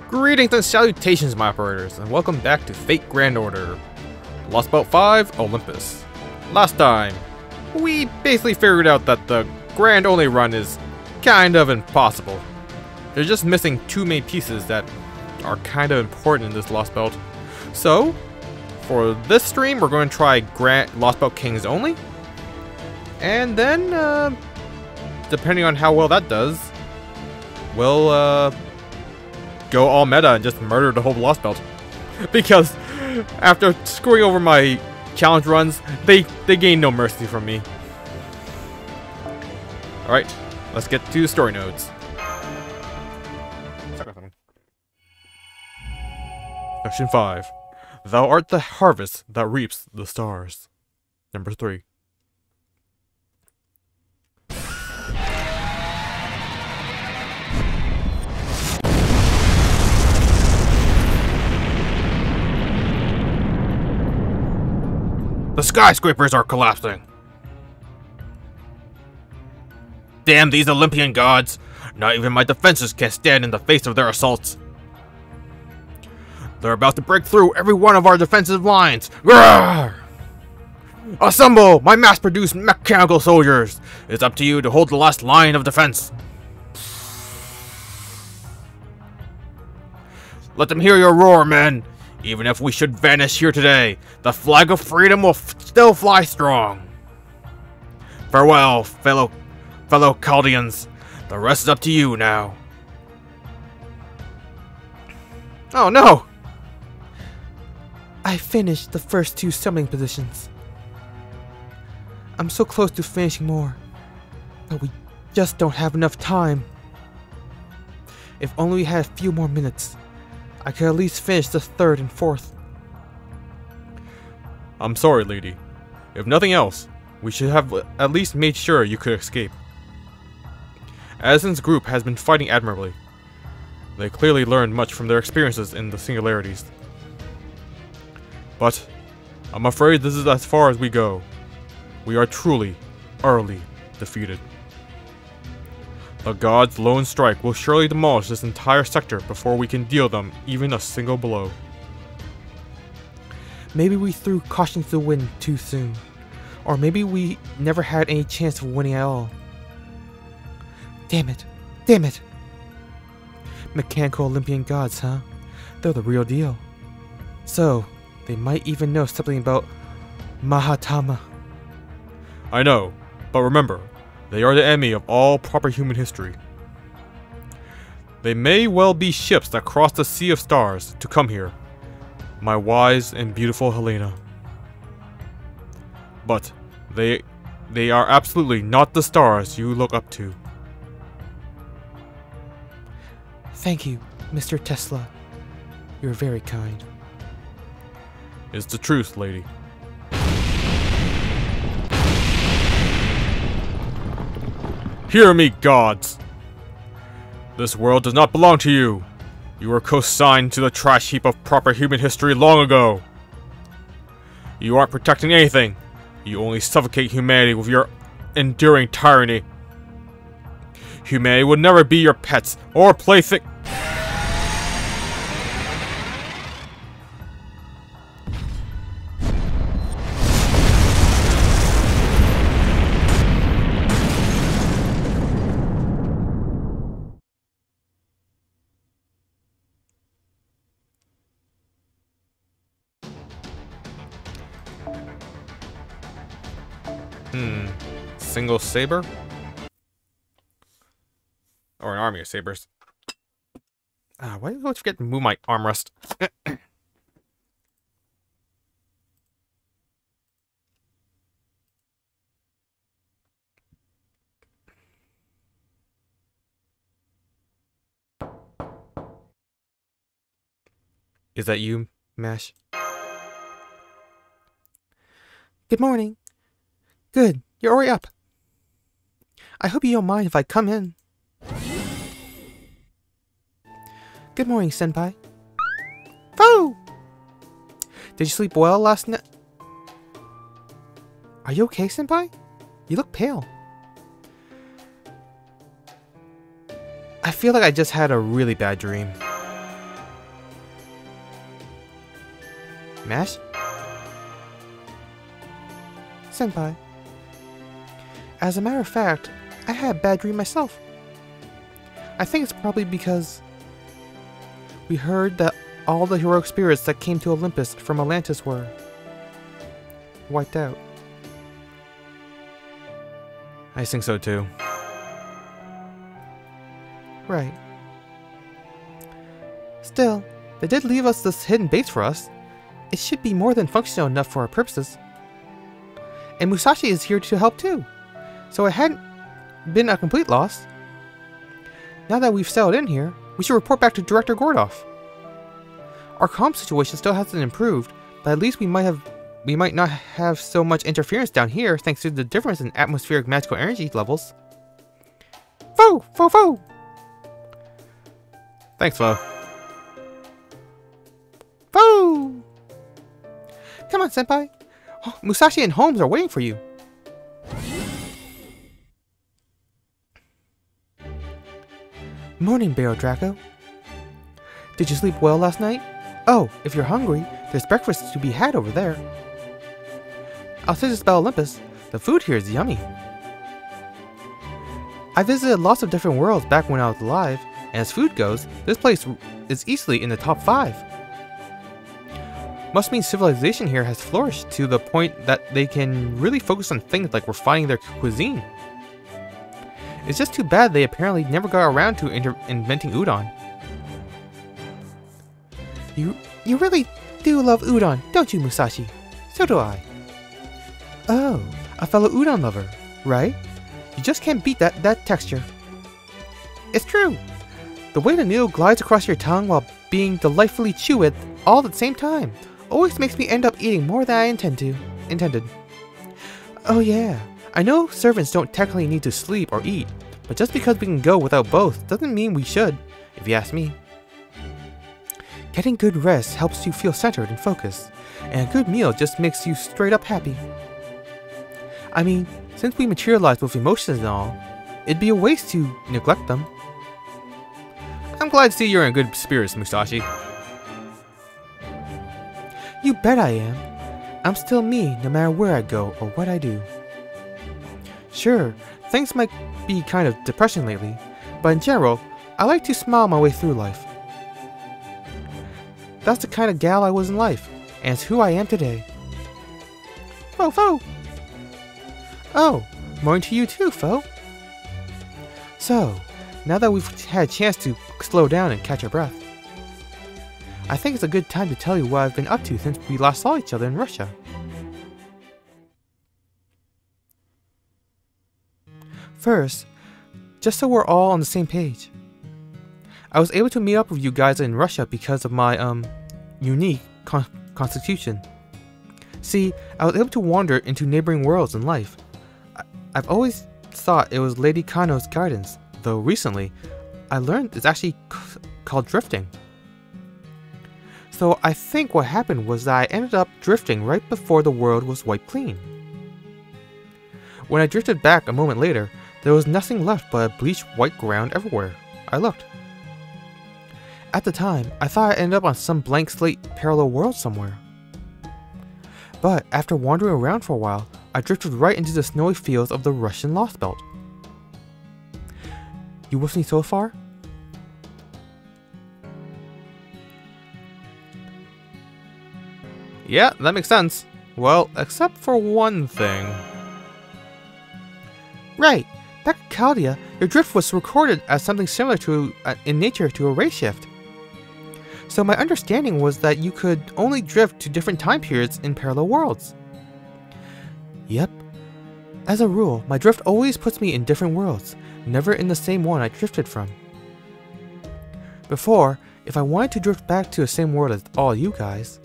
Greetings and salutations, my operators, and welcome back to Fate Grand Order. Lostbelt 5, Olympus. Last time, we basically figured out that the Grand Only run is kind of impossible. They're just missing two main pieces that are kind of important in this Lostbelt. So, for this stream, we're going to try Lostbelt Kings only. And then, depending on how well that does, we'll go all meta and just murder the whole Lostbelt. Because after screwing over my challenge runs, they gain no mercy from me. Alright, let's get to the story nodes. Section 5. Thou art the harvest that reaps the stars. Number 3. The skyscrapers are collapsing. Damn these Olympian gods! Not even my defenses can stand in the face of their assaults. They're about to break through every one of our defensive lines. Grrr! Assemble, my mass-produced mechanical soldiers! It's up to you to hold the last line of defense. Let them hear your roar, men! Even if we should vanish here today, the flag of freedom will still fly strong. Farewell, fellow Chaldeans. The rest is up to you now. Oh no! I finished the first two summoning positions. I'm so close to finishing more, but we just don't have enough time. If only we had a few more minutes, I could at least finish the third and fourth. I'm sorry, lady. If nothing else, we should have at least made sure you could escape. Addison's group has been fighting admirably. They clearly learned much from their experiences in the singularities. But I'm afraid this is as far as we go. We are truly, utterly defeated. The gods' lone strike will surely demolish this entire sector before we can deal them even a single blow. Maybe we threw caution to the wind too soon. Or maybe we never had any chance of winning at all. Damn it. Damn it. Mechanical Olympian gods, huh? They're the real deal. So, they might even know something about Mahatama. I know, but remember, they are the enemy of all proper human history. They may well be ships that cross the sea of stars to come here, my wise and beautiful Helena. But they are absolutely not the stars you look up to. Thank you, Mr. Tesla. You're very kind. It's the truth, lady. Hear me, gods! This world does not belong to you! You were co-signed to the trash heap of proper human history long ago! You aren't protecting anything! You only suffocate humanity with your enduring tyranny! Humanity will never be your pets or plaything. Single saber? Or an army of sabers. Why did I forget to move my armrest? Is that you, Mash? Good morning. Good, you're already up. I hope you don't mind if I come in. Good morning, Senpai. Foo! Did you sleep well last night? Are you okay, Senpai? You look pale. I feel like I just had a really bad dream. Mash? Senpai. As a matter of fact, I had a bad dream myself. I think it's probably because we heard that all the heroic spirits that came to Olympus from Atlantis were wiped out. I think so too. Right. Still, they did leave us this hidden base for us. It should be more than functional enough for our purposes. And Musashi is here to help too, so it hadn't been a complete loss. Now that we've settled in here, we should report back to Director Gordoff. Our comm situation still hasn't improved, but at least we might not have so much interference down here thanks to the difference in atmospheric magical energy levels. Foo! Foo! Foo! Thanks, Fo. Foo! Come on, Senpai. Oh, Musashi and Holmes are waiting for you. Morning, Barrow Draco. Did you sleep well last night? Oh, if you're hungry, there's breakfast to be had over there. I'll say this about Olympus, the food here is yummy. I visited lots of different worlds back when I was alive, and as food goes, this place is easily in the top 5. Must mean civilization here has flourished to the point that they can really focus on things like refining their cuisine. It's just too bad they apparently never got around to inventing udon. You really do love udon, don't you, Musashi? So do I. Oh, a fellow udon lover, right? You just can't beat that texture. It's true. The way the noodle glides across your tongue while being delightfully chewed all at the same time always makes me end up eating more than I intended. Oh yeah, I know servants don't technically need to sleep or eat, but just because we can go without both doesn't mean we should, if you ask me. Getting good rest helps you feel centered and focused, and a good meal just makes you straight up happy. I mean, since we materialize with emotions and all, it'd be a waste to neglect them. I'm glad to see you're in good spirits, Musashi. You bet I am. I'm still me no matter where I go or what I do. Sure, things might be kind of depressing lately, but in general, I like to smile my way through life. That's the kind of gal I was in life, and it's who I am today. Fo! Oh, morning to you too, Fo. So, now that we've had a chance to slow down and catch our breath, I think it's a good time to tell you what I've been up to since we last saw each other in Russia. First, just so we're all on the same page, I was able to meet up with you guys in Russia because of my, unique constitution. See, I was able to wander into neighboring worlds in life. I've always thought it was Lady Kano's guidance, though recently, I learned it's actually called drifting. So I think what happened was that I ended up drifting right before the world was wiped clean. When I drifted back a moment later, there was nothing left but a bleached white ground everywhere I looked. At the time, I thought I'd end up on some blank slate parallel world somewhere. But after wandering around for a while, I drifted right into the snowy fields of the Russian Lostbelt. You with me so far? Yeah, that makes sense. Well, except for one thing. Right. Back in Chaldea, your drift was recorded as something similar to, in nature, to a ray shift. So my understanding was that you could only drift to different time periods in parallel worlds. Yep. As a rule, my drift always puts me in different worlds, never in the same one I drifted from. Before, if I wanted to drift back to the same world as all you guys,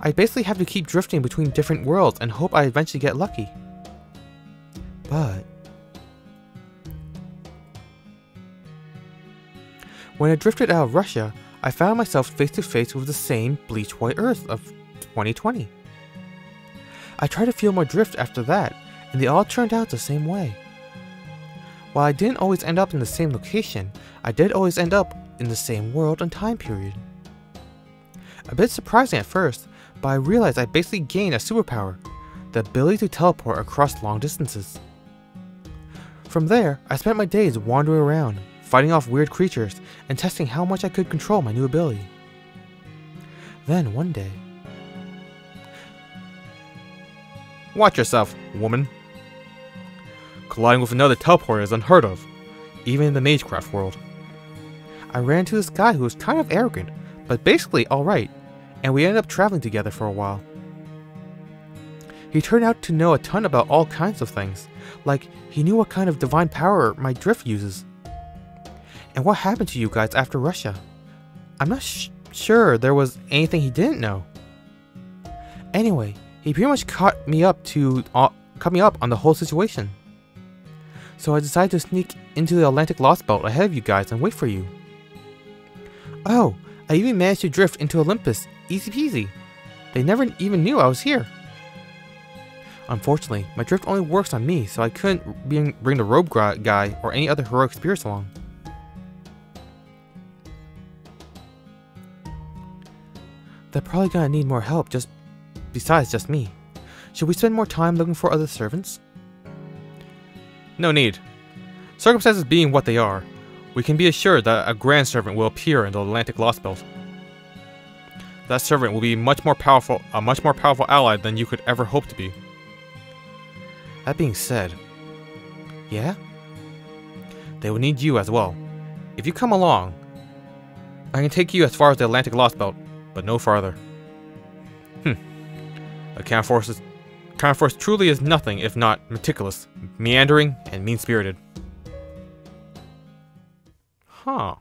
I'd basically have to keep drifting between different worlds and hope I eventually get lucky. But when I drifted out of Russia, I found myself face to face with the same bleached white earth of 2020. I tried to feel more drift after that, and they all turned out the same way. While I didn't always end up in the same location, I did always end up in the same world and time period. A bit surprising at first, but I realized I basically gained a superpower, the ability to teleport across long distances. From there, I spent my days wandering around, fighting off weird creatures, and testing how much I could control my new ability. Then one day... Watch yourself, woman. Colliding with another teleporter is unheard of, even in the Magecraft world. I ran into this guy who was kind of arrogant, but basically alright, and we ended up traveling together for a while. He turned out to know a ton about all kinds of things, like he knew what kind of divine power my drift uses. And what happened to you guys after Russia? I'm not sure there was anything he didn't know. Anyway, he pretty much caught me up on the whole situation. So I decided to sneak into the Atlantic Lostbelt ahead of you guys and wait for you. Oh, I even managed to drift into Olympus, easy peasy. They never even knew I was here. Unfortunately, my drift only works on me, so I couldn't bring the robe guy or any other heroic spirits along. They're probably gonna need more help besides just me. Should we spend more time looking for other servants? No need. Circumstances being what they are, we can be assured that a grand servant will appear in the Atlantic Lostbelt. That servant will be a much more powerful ally than you could ever hope to be. That being said, yeah? They will need you as well. If you come along, I can take you as far as the Atlantic Lostbelt, but no farther. A Counter Force truly is nothing if not meticulous, meandering, and mean-spirited. Huh.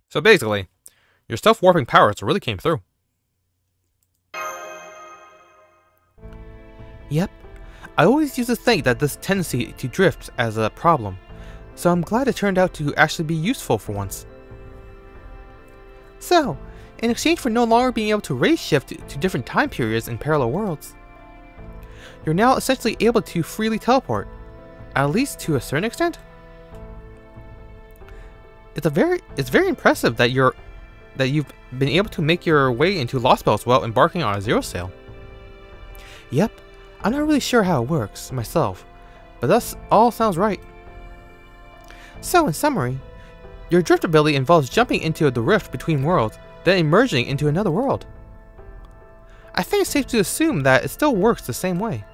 So basically, your self-warping powers really came through. Yep. I always used to think that this tendency to drift as a problem, so I'm glad it turned out to actually be useful for once. So, in exchange for no longer being able to race shift to different time periods in parallel worlds, you're now essentially able to freely teleport, at least to a certain extent. It's very impressive that you've been able to make your way into Lostbelt while embarking on a zero sail. Yep, I'm not really sure how it works myself, but that all sounds right. So in summary, your drift ability involves jumping into the rift between worlds, then emerging into another world. I think it's safe to assume that it still works the same way,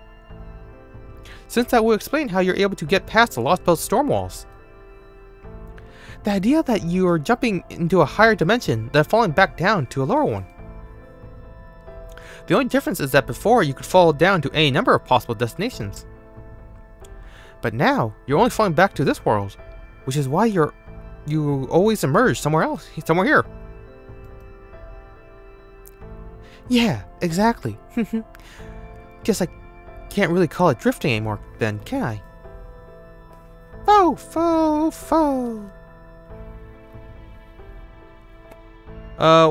since that will explain how you're able to get past the Lostbelt's storm walls. The idea that you are jumping into a higher dimension, then falling back down to a lower one. The only difference is that before you could fall down to any number of possible destinations. But now, you're only falling back to this world, which is why you always emerge somewhere here. Yeah, exactly. Guess I can't really call it drifting anymore then, can I?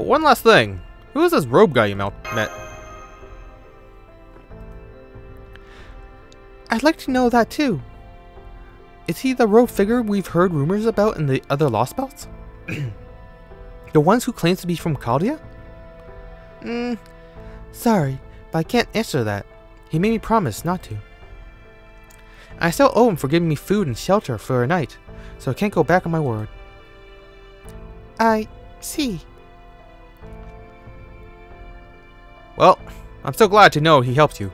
One last thing. Who is this robe guy you met? I'd like to know that too. Is he the rogue figure we've heard rumors about in the other Lostbelts? The ones who claims to be from Chaldea? Sorry, but I can't answer that. He made me promise not to. I still owe him for giving me food and shelter for a night, so I can't go back on my word. I see. Well, I'm so glad to know he helped you.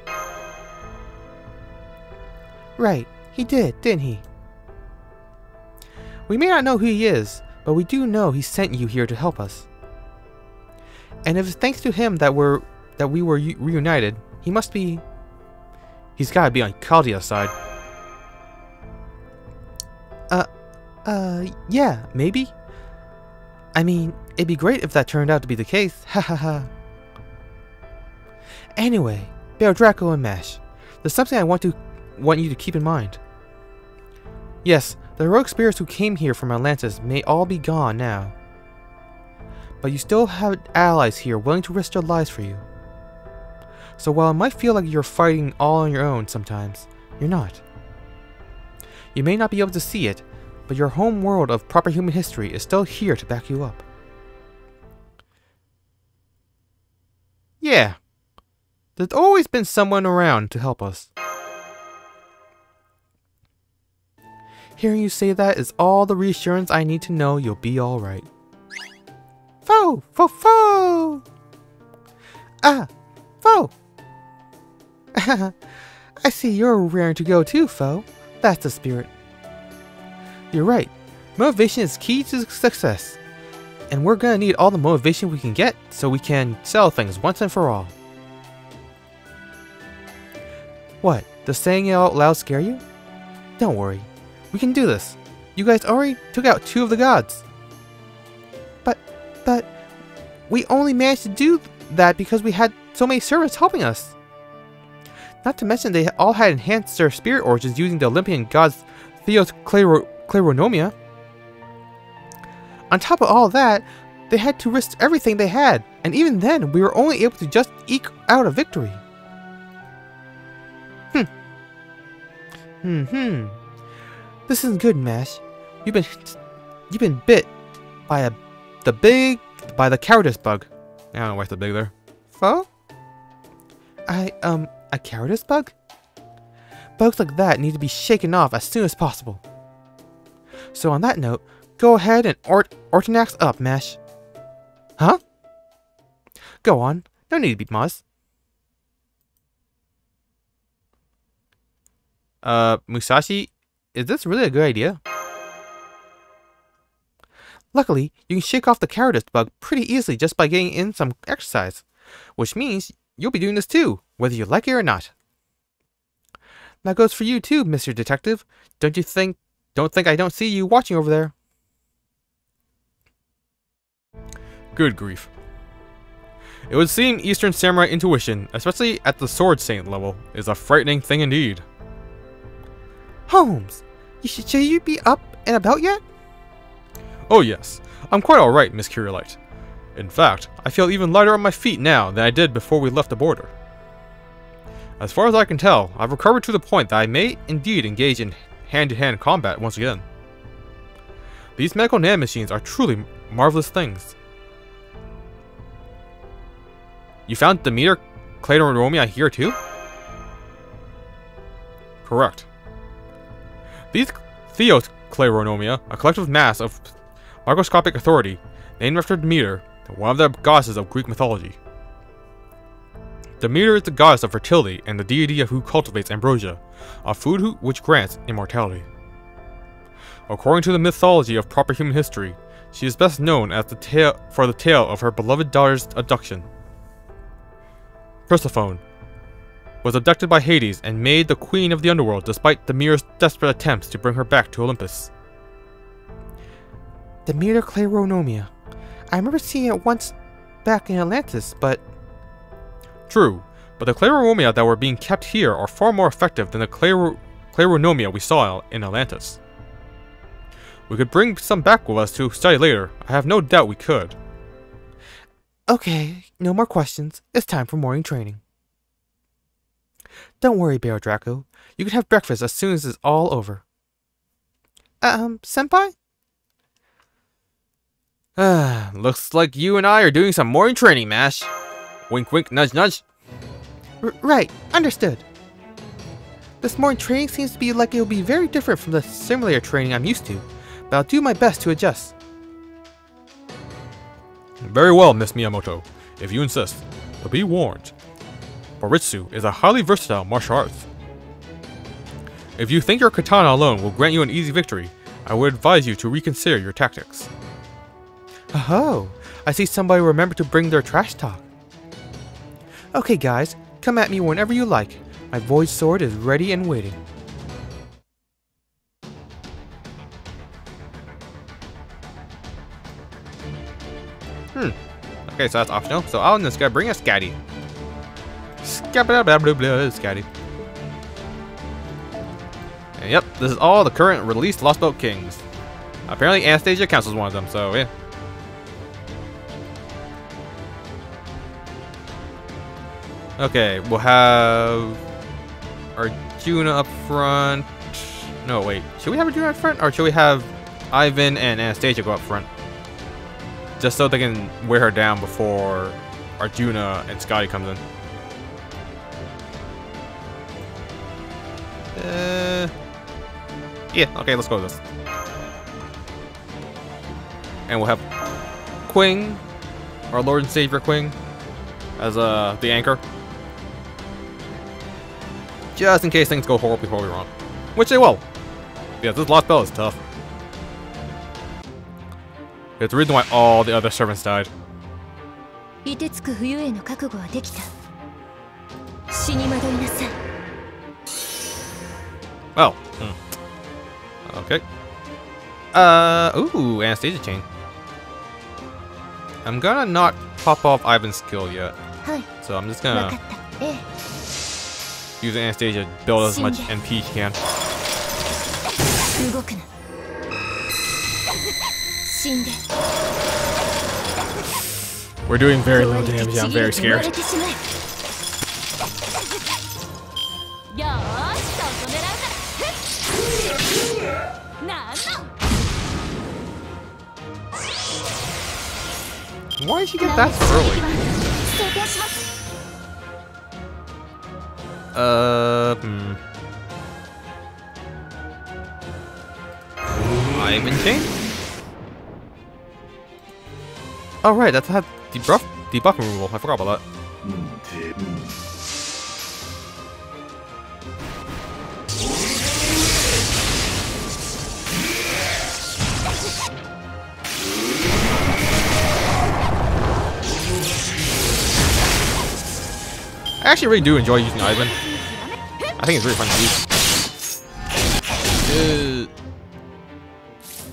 Right, he did, didn't he? We may not know who he is, but we do know he sent you here to help us. And if it's thanks to him that we were reunited, he must be... He's gotta be on Chaldea's side. Yeah, maybe? I mean, it'd be great if that turned out to be the case, hahaha. Anyway, Bear Draco and Mash, there's something I want you to keep in mind. Yes, the heroic spirits who came here from Atlantis may all be gone now. But you still have allies here willing to risk their lives for you. So while it might feel like you're fighting all on your own sometimes, you're not. You may not be able to see it, but your home world of proper human history is still here to back you up. Yeah, there's always been someone around to help us. Hearing you say that is all the reassurance I need to know you'll be alright. Foe! Foe! Foe! Ah! Foe! I see you're raring to go too, Foe. That's the spirit. You're right. Motivation is key to success. And we're gonna need all the motivation we can get so we can sell things once and for all. What? Does saying it out loud scare you? Don't worry. We can do this. You guys already took out 2 of the gods. But we only managed to do that because we had so many servants helping us. Not to mention they all had enhanced their spirit origins using the Olympian gods Theos Kleronomia. On top of all that, they had to risk everything they had, and even then, we were only able to just eke out a victory. This isn't good, Mash. You've been bit by the cowardice bug. I don't know why it's the big there. Foe? A cowardice bug? Bugs like that need to be shaken off as soon as possible. So on that note, go ahead and Ortonax up, Mash. Huh? Go on. No need to be Moz. Musashi, is this really a good idea? Luckily, you can shake off the cowardice bug pretty easily just by getting in some exercise. Which means you'll be doing this too, whether you like it or not. That goes for you too, Mr. Detective. Don't think I don't see you watching over there. Good grief. It would seem Eastern Samurai intuition, especially at the Sword Saint level, is a frightening thing indeed. Holmes, should you be up and about yet? Oh yes, I'm quite alright, Miss Curiolite. In fact, I feel even lighter on my feet now than I did before we left the border. As far as I can tell, I've recovered to the point that I may indeed engage in hand-to-hand combat once again. These medical nanomachines are truly marvelous things. You found Demeter Kleronomia here too? Correct. These Theos Kleronomia, a collective mass of microscopic authority, named after Demeter, one of the goddesses of Greek mythology. Demeter is the goddess of fertility and the deity of who cultivates ambrosia, a food which grants immortality. According to the mythology of proper human history, she is best known as for the tale of her beloved daughter's abduction. Persephone was abducted by Hades and made the queen of the underworld despite Demeter's desperate attempts to bring her back to Olympus. Demeter Kleronomia. I remember seeing it once back in Atlantis, but... True, but the Kleronomia that were being kept here are far more effective than the Kleronomia we saw in Atlantis. We could bring some back with us to study later. I have no doubt we could. Okay, no more questions. It's time for morning training. Don't worry, Bear Draco. You can have breakfast as soon as it's all over. Senpai? Looks like you and I are doing some morning training, Mash. Wink wink, nudge nudge. Right, understood. This morning training seems to be like it will be very different from the simulator training I'm used to, but I'll do my best to adjust. Very well, Miss Miyamoto, if you insist. But be warned, Baritsu is a highly versatile martial arts. If you think your katana alone will grant you an easy victory, I would advise you to reconsider your tactics. Oh, I see somebody remembered to bring their trash talk. Okay guys, come at me whenever you like. My void sword is ready and waiting. Okay, so that's optional. So I'm just gonna bring a Scatty. Scatty. And yep, this is all the current released Lostbelt Kings. Apparently Anastasia counts as one of them, so yeah. Okay, we'll have Arjuna up front. No, wait. Should we have Arjuna up front? Or should we have Ivan and Anastasia go up front? Just so they can wear her down before Arjuna and Scotty comes in. Yeah, okay, let's go with this. And we'll have Queen, our Lord and Savior Queen, as the anchor. Just in case things go horribly wrong. Which they will. Yeah, this Lostbelt is tough. It's the reason why all the other servants died. Oh. Okay. Ooh, Anastasia chain. I'm gonna not pop off Ivan's skill yet. So I'm just gonna use Anastasia to build as much MP as you can. We're doing very little damage. I'm very scared. Why did she get that so early? Ivan chain? Oh right, that's had debuff removal. I forgot about that. I actually really do enjoy using Ivan. I think it's really fun to use.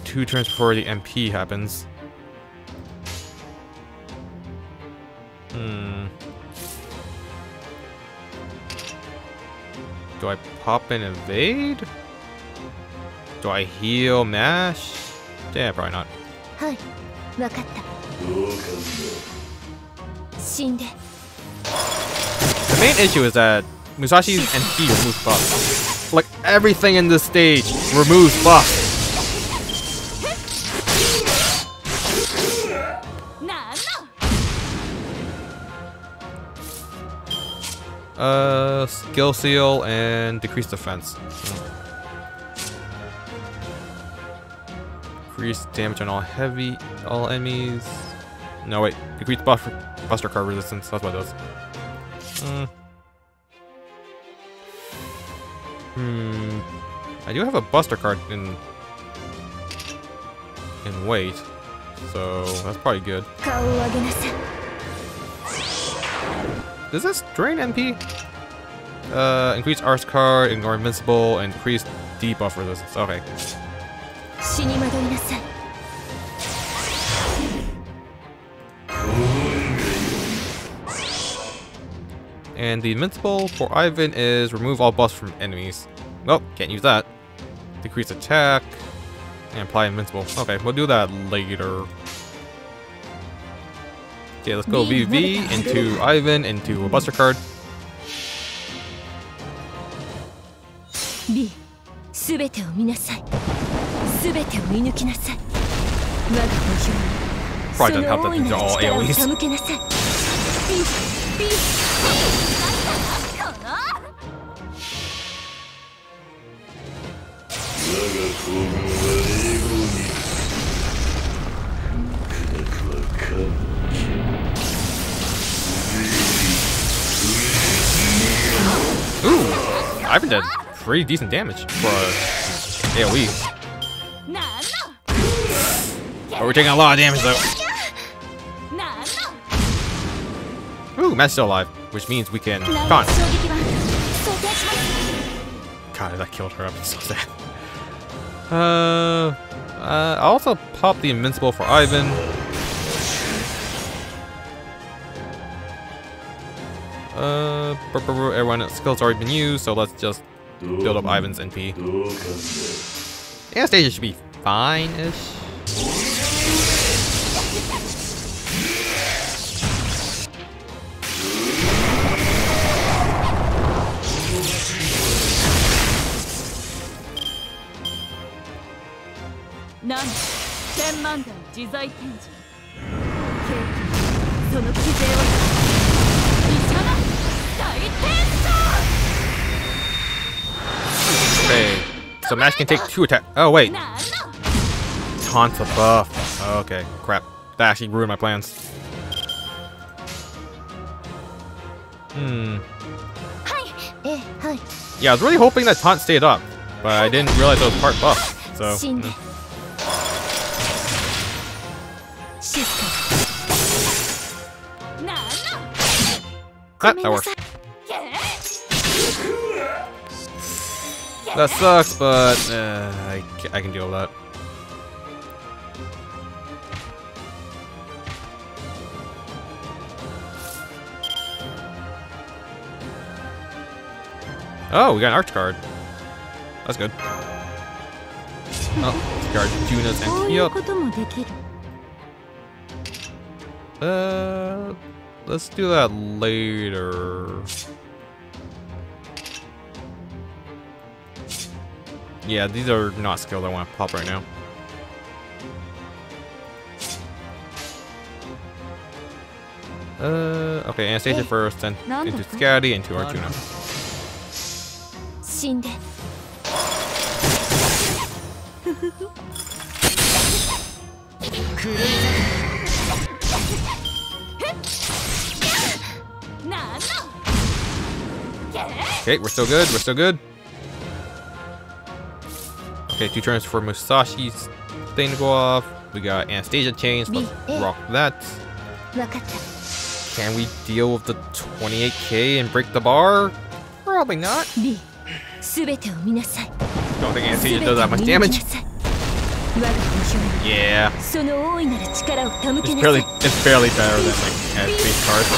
2 turns before the MP happens. Do I pop and evade? Do I heal mash? Yeah, probably not. The main issue is that Musashi's MP removes buffs. Like everything in this stage removes buffs. Skill seal and decrease defense. Increase damage on all enemies. No wait, decrease buster card resistance. That's what it does. I do have a buster card in weight, so that's probably good. Does this drain MP? Increase Arts card, ignore invincible, and decrease debuff resistance. Okay. And the invincible for Ivan is remove all buffs from enemies. Well, can't use that. Decrease attack and apply invincible. Okay, we'll do that later. Okay, let's go VV into Ivan into a buster card. Probably doesn't help that these are all AoEs. Ooh, Ivan did pretty decent damage for AoE. But we're taking a lot of damage though. Ooh, Matt's still alive, which means we can con. God, that killed her. I'm so sad. I also popped the invincible for Ivan. Everyone's skills already been used, so let's just build up Ivan's NP. Anastasia should be fine-ish. Okay, so Mash can take 2 attacks. Oh wait, taunt's a buff. Oh, okay, crap. That actually ruined my plans. Yeah, I was really hoping that taunt stayed up, but I didn't realize it was part buff. So. That works. That sucks, but I can deal with that. Oh, we got an arch card. That's good. Oh, discard Juna's and yep. Let's do that later. Yeah, these are not skilled I want to pop right now. Okay, Anastasia first, then into Scatty, into Arjuna. Okay, we're still good, we're still good. Okay, 2 turns for Musashi's thing to go off. We got Anastasia chains, let's rock that. Can we deal with the 28k and break the bar? Probably not. Don't think Anastasia does that much damage. Yeah. It's barely better than like base cards.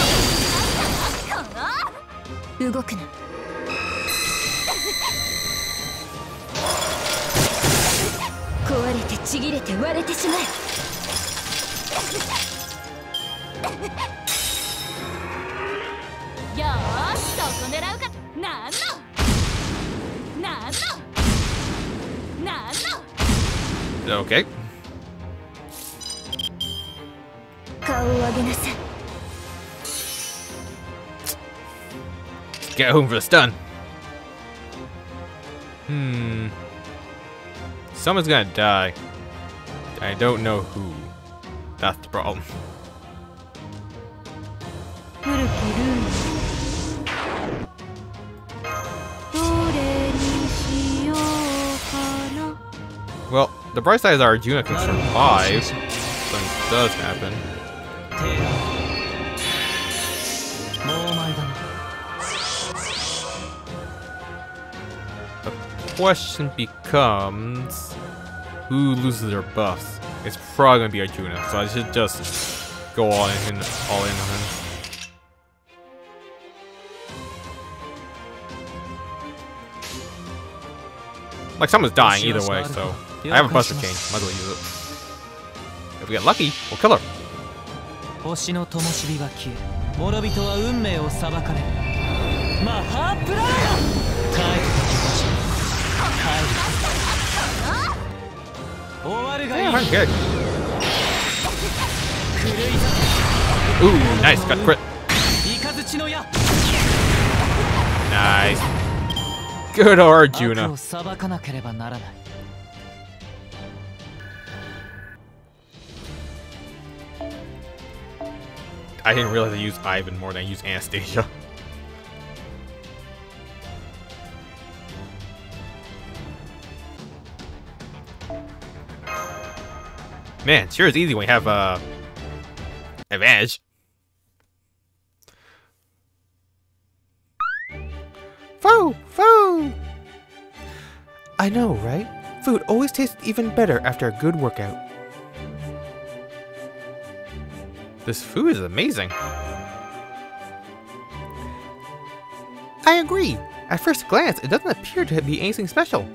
Okay. Let's get home for the stun. Someone's gonna die. I don't know who. That's the problem. Well, the bright side is our Arjuna can survive. Something does happen. The question becomes, who loses their buffs? It's probably gonna be Arjuna, so I should just go all in on him. Like, someone's dying either way, so I have a Buster Chain. Might as well use it. If we get lucky, we'll kill her. Yeah, I'm good. Ooh, nice, got crit. Nice. Good Arjuna. I didn't realize I used Ivan more than I used Anastasia. Man, sure is easy when you have advantage. Food! Food! I know, right? Food always tastes even better after a good workout. This food is amazing. I agree. At first glance, it doesn't appear to be anything special.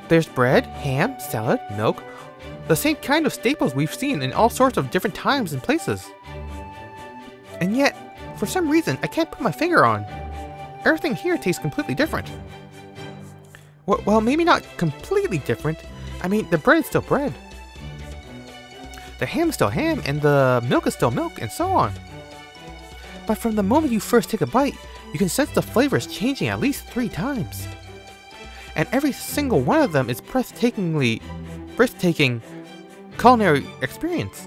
There's bread, ham, salad, milk, the same kind of staples we've seen in all sorts of different times and places. And yet, for some reason, I can't put my finger on. Everything here tastes completely different. Well, maybe not completely different, I mean, the bread is still bread. The ham is still ham, and the milk is still milk, and so on. But from the moment you first take a bite, you can sense the flavors changing at least 3 times. And every single one of them is breathtaking culinary experience.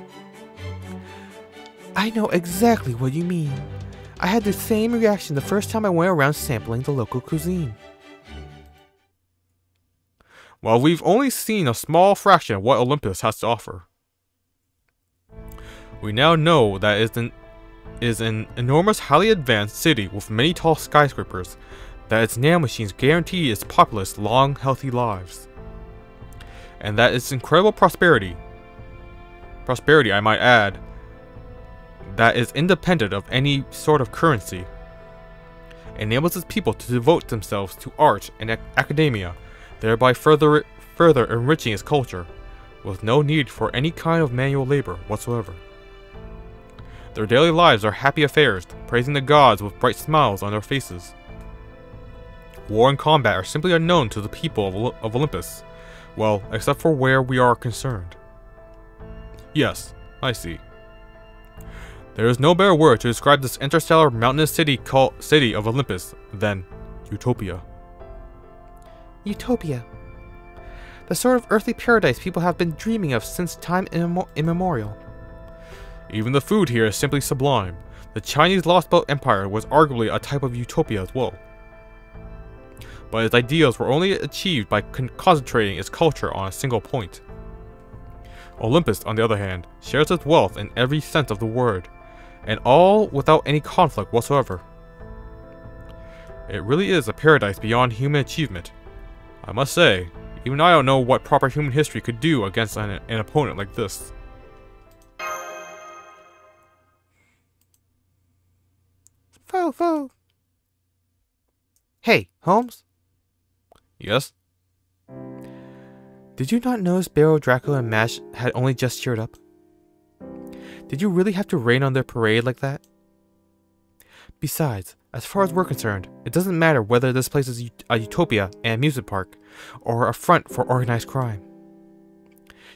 I know exactly what you mean. I had the same reaction the first time I went around sampling the local cuisine. Well, we've only seen a small fraction of what Olympus has to offer. We now know that it is an enormous, highly advanced city with many tall skyscrapers, that its nanomachines guarantee its populace long, healthy lives, and that its incredible prosperity, I might add, that is independent of any sort of currency, enables its people to devote themselves to art and academia, thereby further enriching its culture, with no need for any kind of manual labor whatsoever. Their daily lives are happy affairs, praising the gods with bright smiles on their faces. War and combat are simply unknown to the people of Olympus, well, except for where we are concerned. Yes, I see. There is no better word to describe this interstellar mountainous city of Olympus than utopia. Utopia. The sort of earthly paradise people have been dreaming of since time immemorial. Even the food here is simply sublime. The Chinese Lostbelt Empire was arguably a type of utopia as well. But its ideals were only achieved by concentrating its culture on a single point. Olympus, on the other hand, shares its wealth in every sense of the word, and all without any conflict whatsoever. It really is a paradise beyond human achievement. I must say, even I don't know what proper human history could do against an opponent like this. Fo. Hey, Holmes? Yes? Did you not notice Barrow, Draco, and Mash had only just cheered up? Did you really have to rain on their parade like that? Besides, as far as we're concerned, it doesn't matter whether this place is a utopia and amusement park, or a front for organized crime.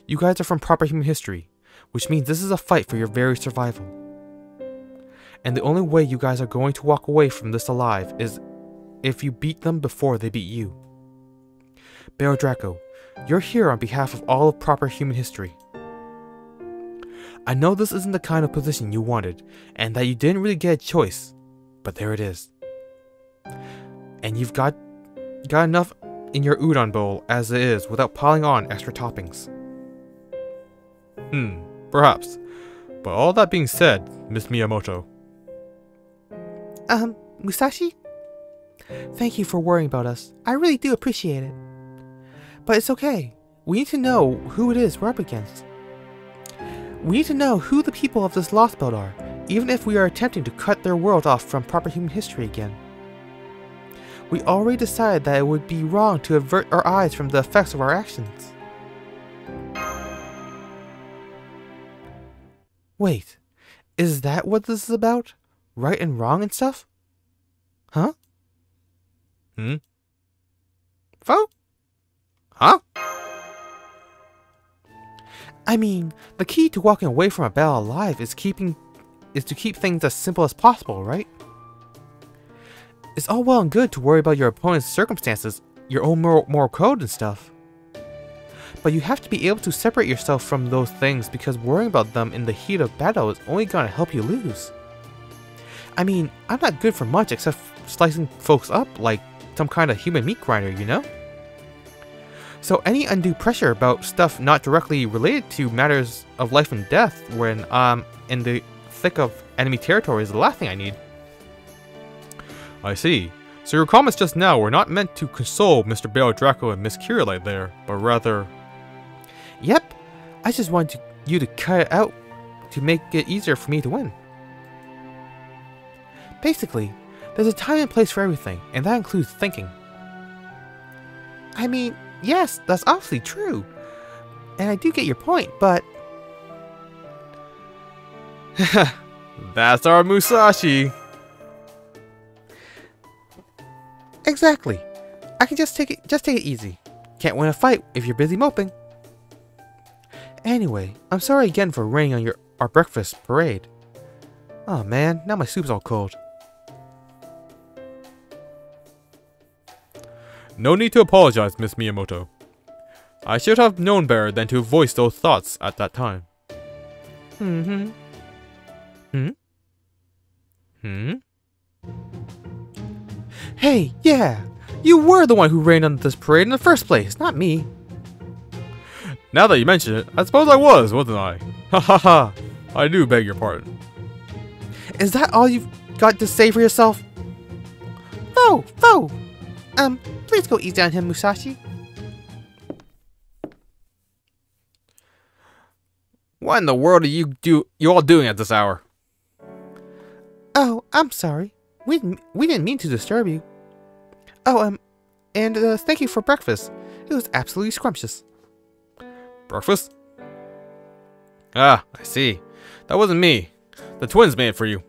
You guys are from proper human history, which means this is a fight for your very survival. And the only way you guys are going to walk away from this alive is if you beat them before they beat you. Barrow Draco, you're here on behalf of all of proper human history. I know this isn't the kind of position you wanted, and that you didn't really get a choice, but there it is. And you've got enough in your udon bowl as it is without piling on extra toppings. Perhaps. But all that being said, Miss Miyamoto. Musashi? Thank you for worrying about us. I really do appreciate it. But it's okay. We need to know who it is we're up against. We need to know who the people of this Lostbelt are, even if we are attempting to cut their world off from proper human history again. We already decided that it would be wrong to avert our eyes from the effects of our actions. Wait, is that what this is about? Right and wrong and stuff? Huh? Fo? Huh? I mean, the key to walking away from a battle alive is to keep things as simple as possible, right? It's all well and good to worry about your opponent's circumstances, your own moral code and stuff. But you have to be able to separate yourself from those things, because worrying about them in the heat of battle is only gonna help you lose. I mean, I'm not good for much except slicing folks up like some kind of human meat grinder, you know? So any undue pressure about stuff not directly related to matters of life and death when I'm in the thick of enemy territory is the last thing I need. I see. So your comments just now were not meant to console Mr. Barrow Draco and Miss Kirillite there, but rather... Yep, I just wanted you to cut it out to make it easier for me to win. Basically, there's a time and place for everything, and that includes thinking. I mean, yes, that's obviously true. And I do get your point, but... That's our Musashi! Exactly. I can just take it easy. Can't win a fight if you're busy moping. Anyway, I'm sorry again for raining on our breakfast parade. Oh man, now my soup's all cold. No need to apologize, Miss Miyamoto. I should have known better than to voice those thoughts at that time. Hmm? Hey, yeah! You were the one who rained on this parade in the first place, not me. Now that you mention it, I suppose I was, wasn't I? Ha ha ha! I do beg your pardon. Is that all you've got to say for yourself? Fo! Please go easy on him, Musashi. What in the world are you all doing at this hour? Oh, I'm sorry. We didn't mean to disturb you. Oh, and thank you for breakfast. It was absolutely scrumptious. Breakfast? Ah, I see. That wasn't me. The twins made it for you.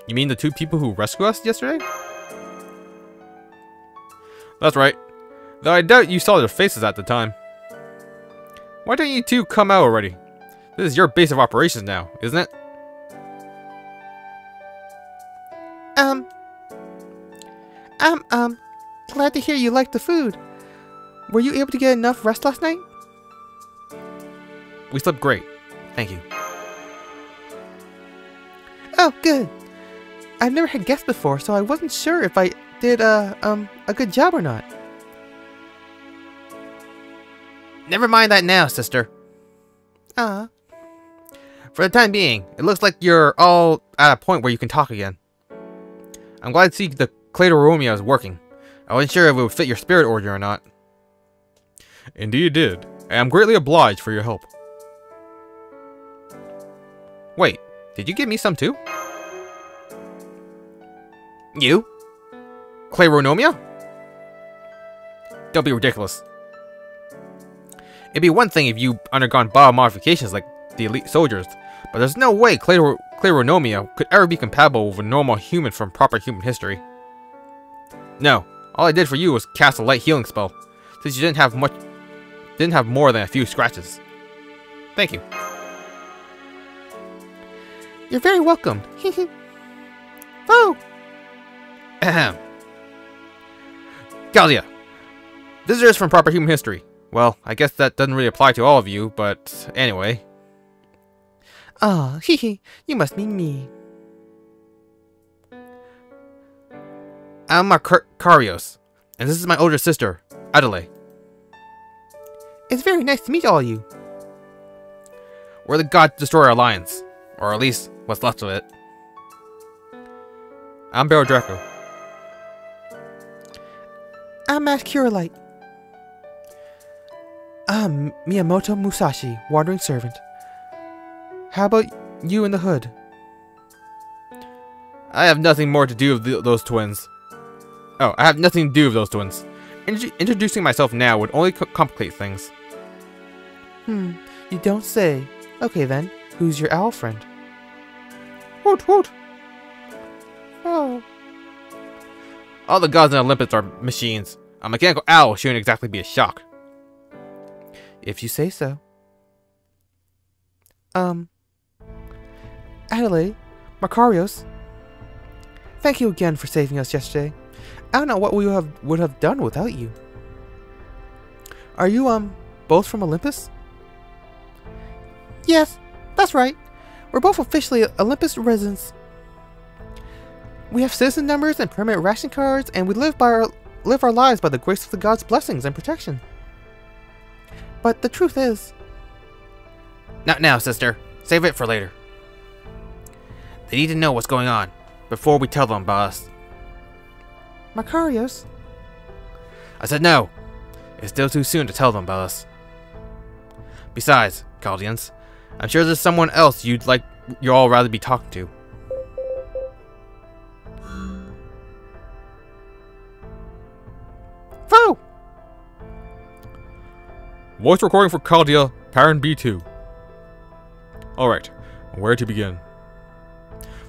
You mean the two people who rescued us yesterday? That's right. Though I doubt you saw their faces at the time. Why don't you two come out already? This is your base of operations now, isn't it? I'm glad to hear you liked the food. Were you able to get enough rest last night? We slept great. Thank you. Oh, good. I've never had guests before, so I wasn't sure if I did, a good job or not. Never mind that now, sister. For the time being, it looks like you're all at a point where you can talk again. I'm glad to see the Titanomachia is working. I wasn't sure if it would fit your spirit order or not. Indeed it did, and I'm greatly obliged for your help. Wait, did you give me some too? You? Titanomachia? Don't be ridiculous. It'd be one thing if you undergone biomodifications like the elite soldiers, but there's no way Titanomachia could ever be compatible with a normal human from proper human history. No, all I did for you was cast a light healing spell, since you didn't have more than a few scratches. Thank you. You're very welcome. Oh! Ahem. Gallia, visitors from proper human history. Well, I guess that doesn't really apply to all of you, but anyway. Ah, you must mean me. I'm Macarios, and this is my older sister, Adelaide. It's very nice to meet all of you. We're the God Destroyer Alliance, or at least what's left of it. I'm Barrow Draco. I'm Matt Curelite. I'm Miyamoto Musashi, Wandering Servant. How about you in the hood? I have nothing more to do with those twins. Oh, I have nothing to do with those twins. Introducing myself now would only complicate things. You don't say. Okay then, who's your owl friend? Hoot hoot! Oh. All the gods in Olympus are machines. A mechanical owl shouldn't exactly be a shock. If you say so. Adelaide, Macarios, thank you again for saving us yesterday. I don't know what we would have done without you. Are you, both from Olympus? Yes, that's right. We're both officially Olympus residents. We have citizen numbers and permanent ration cards, and we live our lives by the grace of the gods' blessings and protection. But the truth is... Not now, sister. Save it for later. They need to know what's going on before we tell them about us. Macarios? I said no. It's still too soon to tell them about us. Besides, Chaldeans, I'm sure there's someone else you'd all rather be talking to. Foo! Voice recording for Chaldea, Parent B2. Alright, where to begin?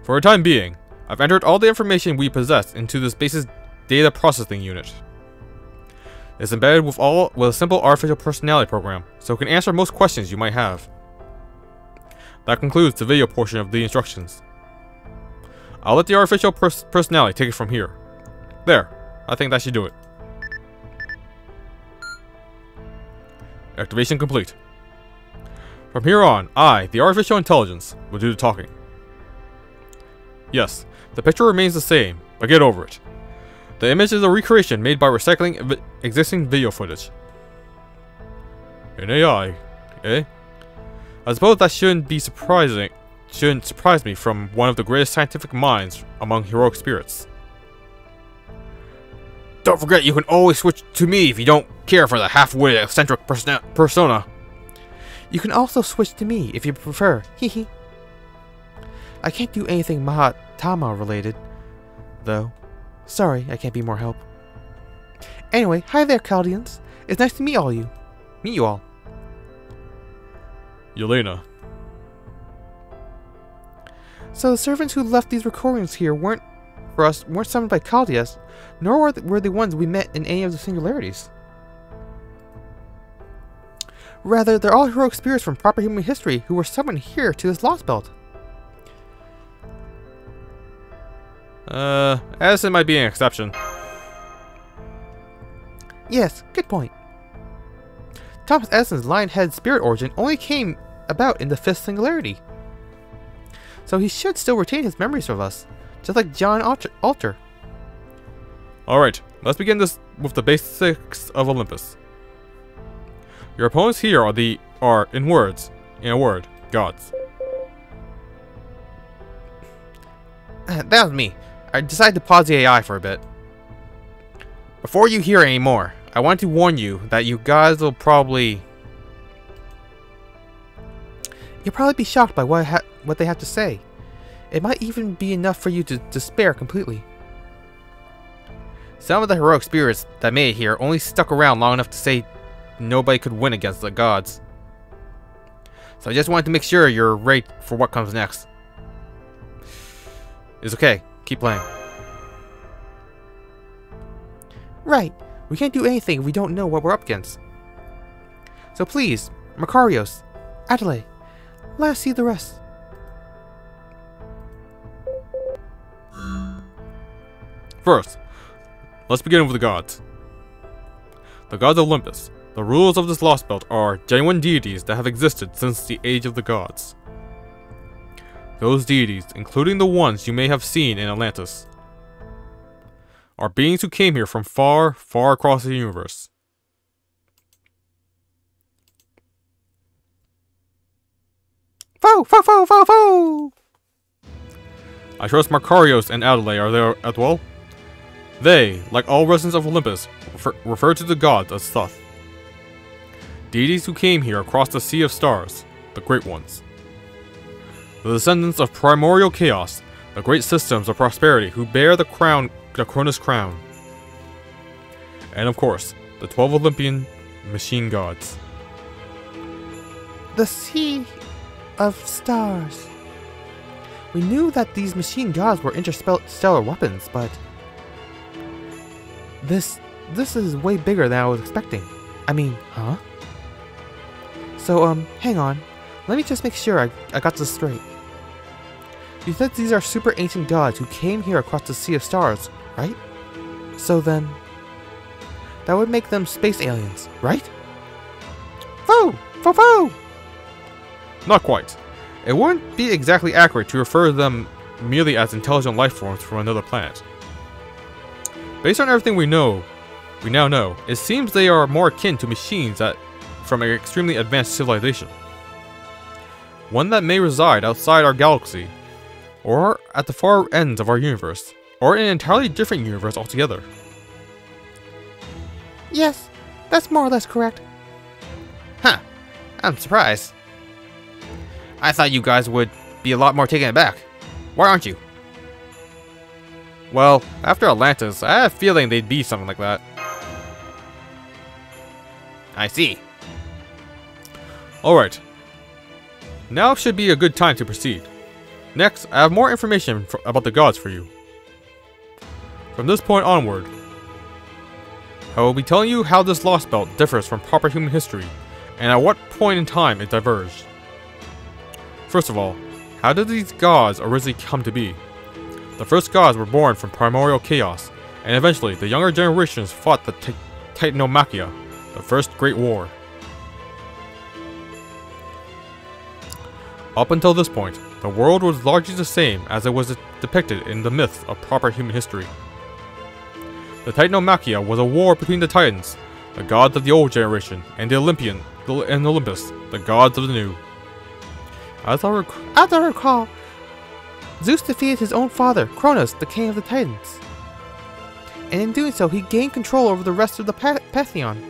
For the time being, I've entered all the information we possess into this base's data processing unit. It's embedded with a simple artificial personality program, so it can answer most questions you might have. That concludes the video portion of the instructions. I'll let the artificial personality take it from here. There, I think that should do it. Activation complete. From here on, I, the artificial intelligence, will do the talking. Yes, the picture remains the same, but get over it. The image is a recreation made by recycling existing video footage. An AI, eh? I suppose that shouldn't surprise me from one of the greatest scientific minds among heroic spirits. Don't forget, you can always switch to me if you don't care for the half-witted eccentric persona. You can also switch to me if you prefer. Hehe. I can't do anything Mahatama related, though. Sorry, I can't be more help. Anyway, hi there, Chaldeans. It's nice to meet you all. Yelena. So the servants who left these recordings here weren't summoned by Chaldeas, nor were the ones we met in any of the singularities. Rather, they're all heroic spirits from proper human history who were summoned here to this Lostbelt. Edison might be an exception. Yes, good point. Thomas Edison's lion-headed spirit origin only came about in the fifth singularity. So he should still retain his memories of us, just like John Alter. Alright, let's begin this with the basics of Olympus. Your opponents here are, in a word, gods. That was me. I decided to pause the AI for a bit. Before you hear any more, I want to warn you that you guys will probably... You'll probably be shocked by what they have to say. It might even be enough for you to despair completely. Some of the heroic spirits that made it here only stuck around long enough to say nobody could win against the gods. So I just wanted to make sure you're ready for what comes next. It's okay. Keep playing. Right. We can't do anything if we don't know what we're up against. So please, Makarios, Adelaide, let us see the rest. First, let's begin with the gods. The gods of Olympus, the rulers of this Lostbelt, are genuine deities that have existed since the age of the gods. Those deities, including the ones you may have seen in Atlantis, are beings who came here from far, far across the universe. Fo! Fo! Fo! Fo! Fo! I trust Makarios and Adelaide are there as well. They, like all residents of Olympus, refer to the gods as Thoth. Deities who came here across the Sea of Stars, the Great Ones. The descendants of primordial chaos, the great systems of prosperity who bear the Cronus crown. And of course, the 12 Olympian machine gods. The Sea of Stars. We knew that these machine gods were interstellar weapons, but this is way bigger than I was expecting. I mean, huh? So, hang on. Let me just make sure I got this straight. You said these are super ancient gods who came here across the Sea of Stars, right? So then, that would make them space aliens, right? Foo! Foo! Foo! Not quite. It wouldn't be exactly accurate to refer to them merely as intelligent life forms from another planet. Based on everything we now know, it seems they are more akin to machines from an extremely advanced civilization. One that may reside outside our galaxy, or at the far ends of our universe, or in an entirely different universe altogether. Yes, that's more or less correct. Huh, I'm surprised. I thought you guys would be a lot more taken aback. Why aren't you? Well, after Atlantis, I had a feeling they'd be something like that. I see. Alright. Now should be a good time to proceed. Next, I have more information about the gods for you. From this point onward, I will be telling you how this Lostbelt differs from proper human history, and at what point in time it diverged. First of all, how did these gods originally come to be? The first gods were born from primordial chaos, and eventually the younger generations fought the Titanomachia, the first great war. Up until this point, the world was largely the same as it was depicted in the myths of proper human history. The Titanomachia was a war between the Titans, the gods of the old generation, and the Olympus, the gods of the new. As I recall, Zeus defeated his own father, Cronus, the king of the Titans. And in doing so, he gained control over the rest of the pantheon.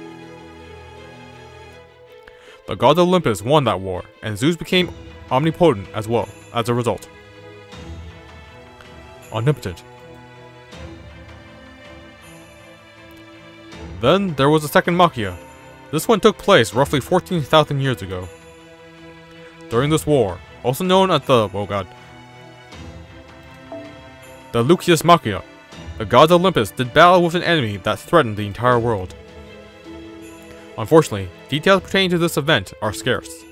The gods of Olympus won that war, and Zeus became omnipotent as well, as a result. Omnipotent. Then there was the second Machia. This one took place roughly 14,000 years ago. During this war, also known as the Lucius Machia, the gods of Olympus did battle with an enemy that threatened the entire world. Unfortunately, details pertaining to this event are scarce.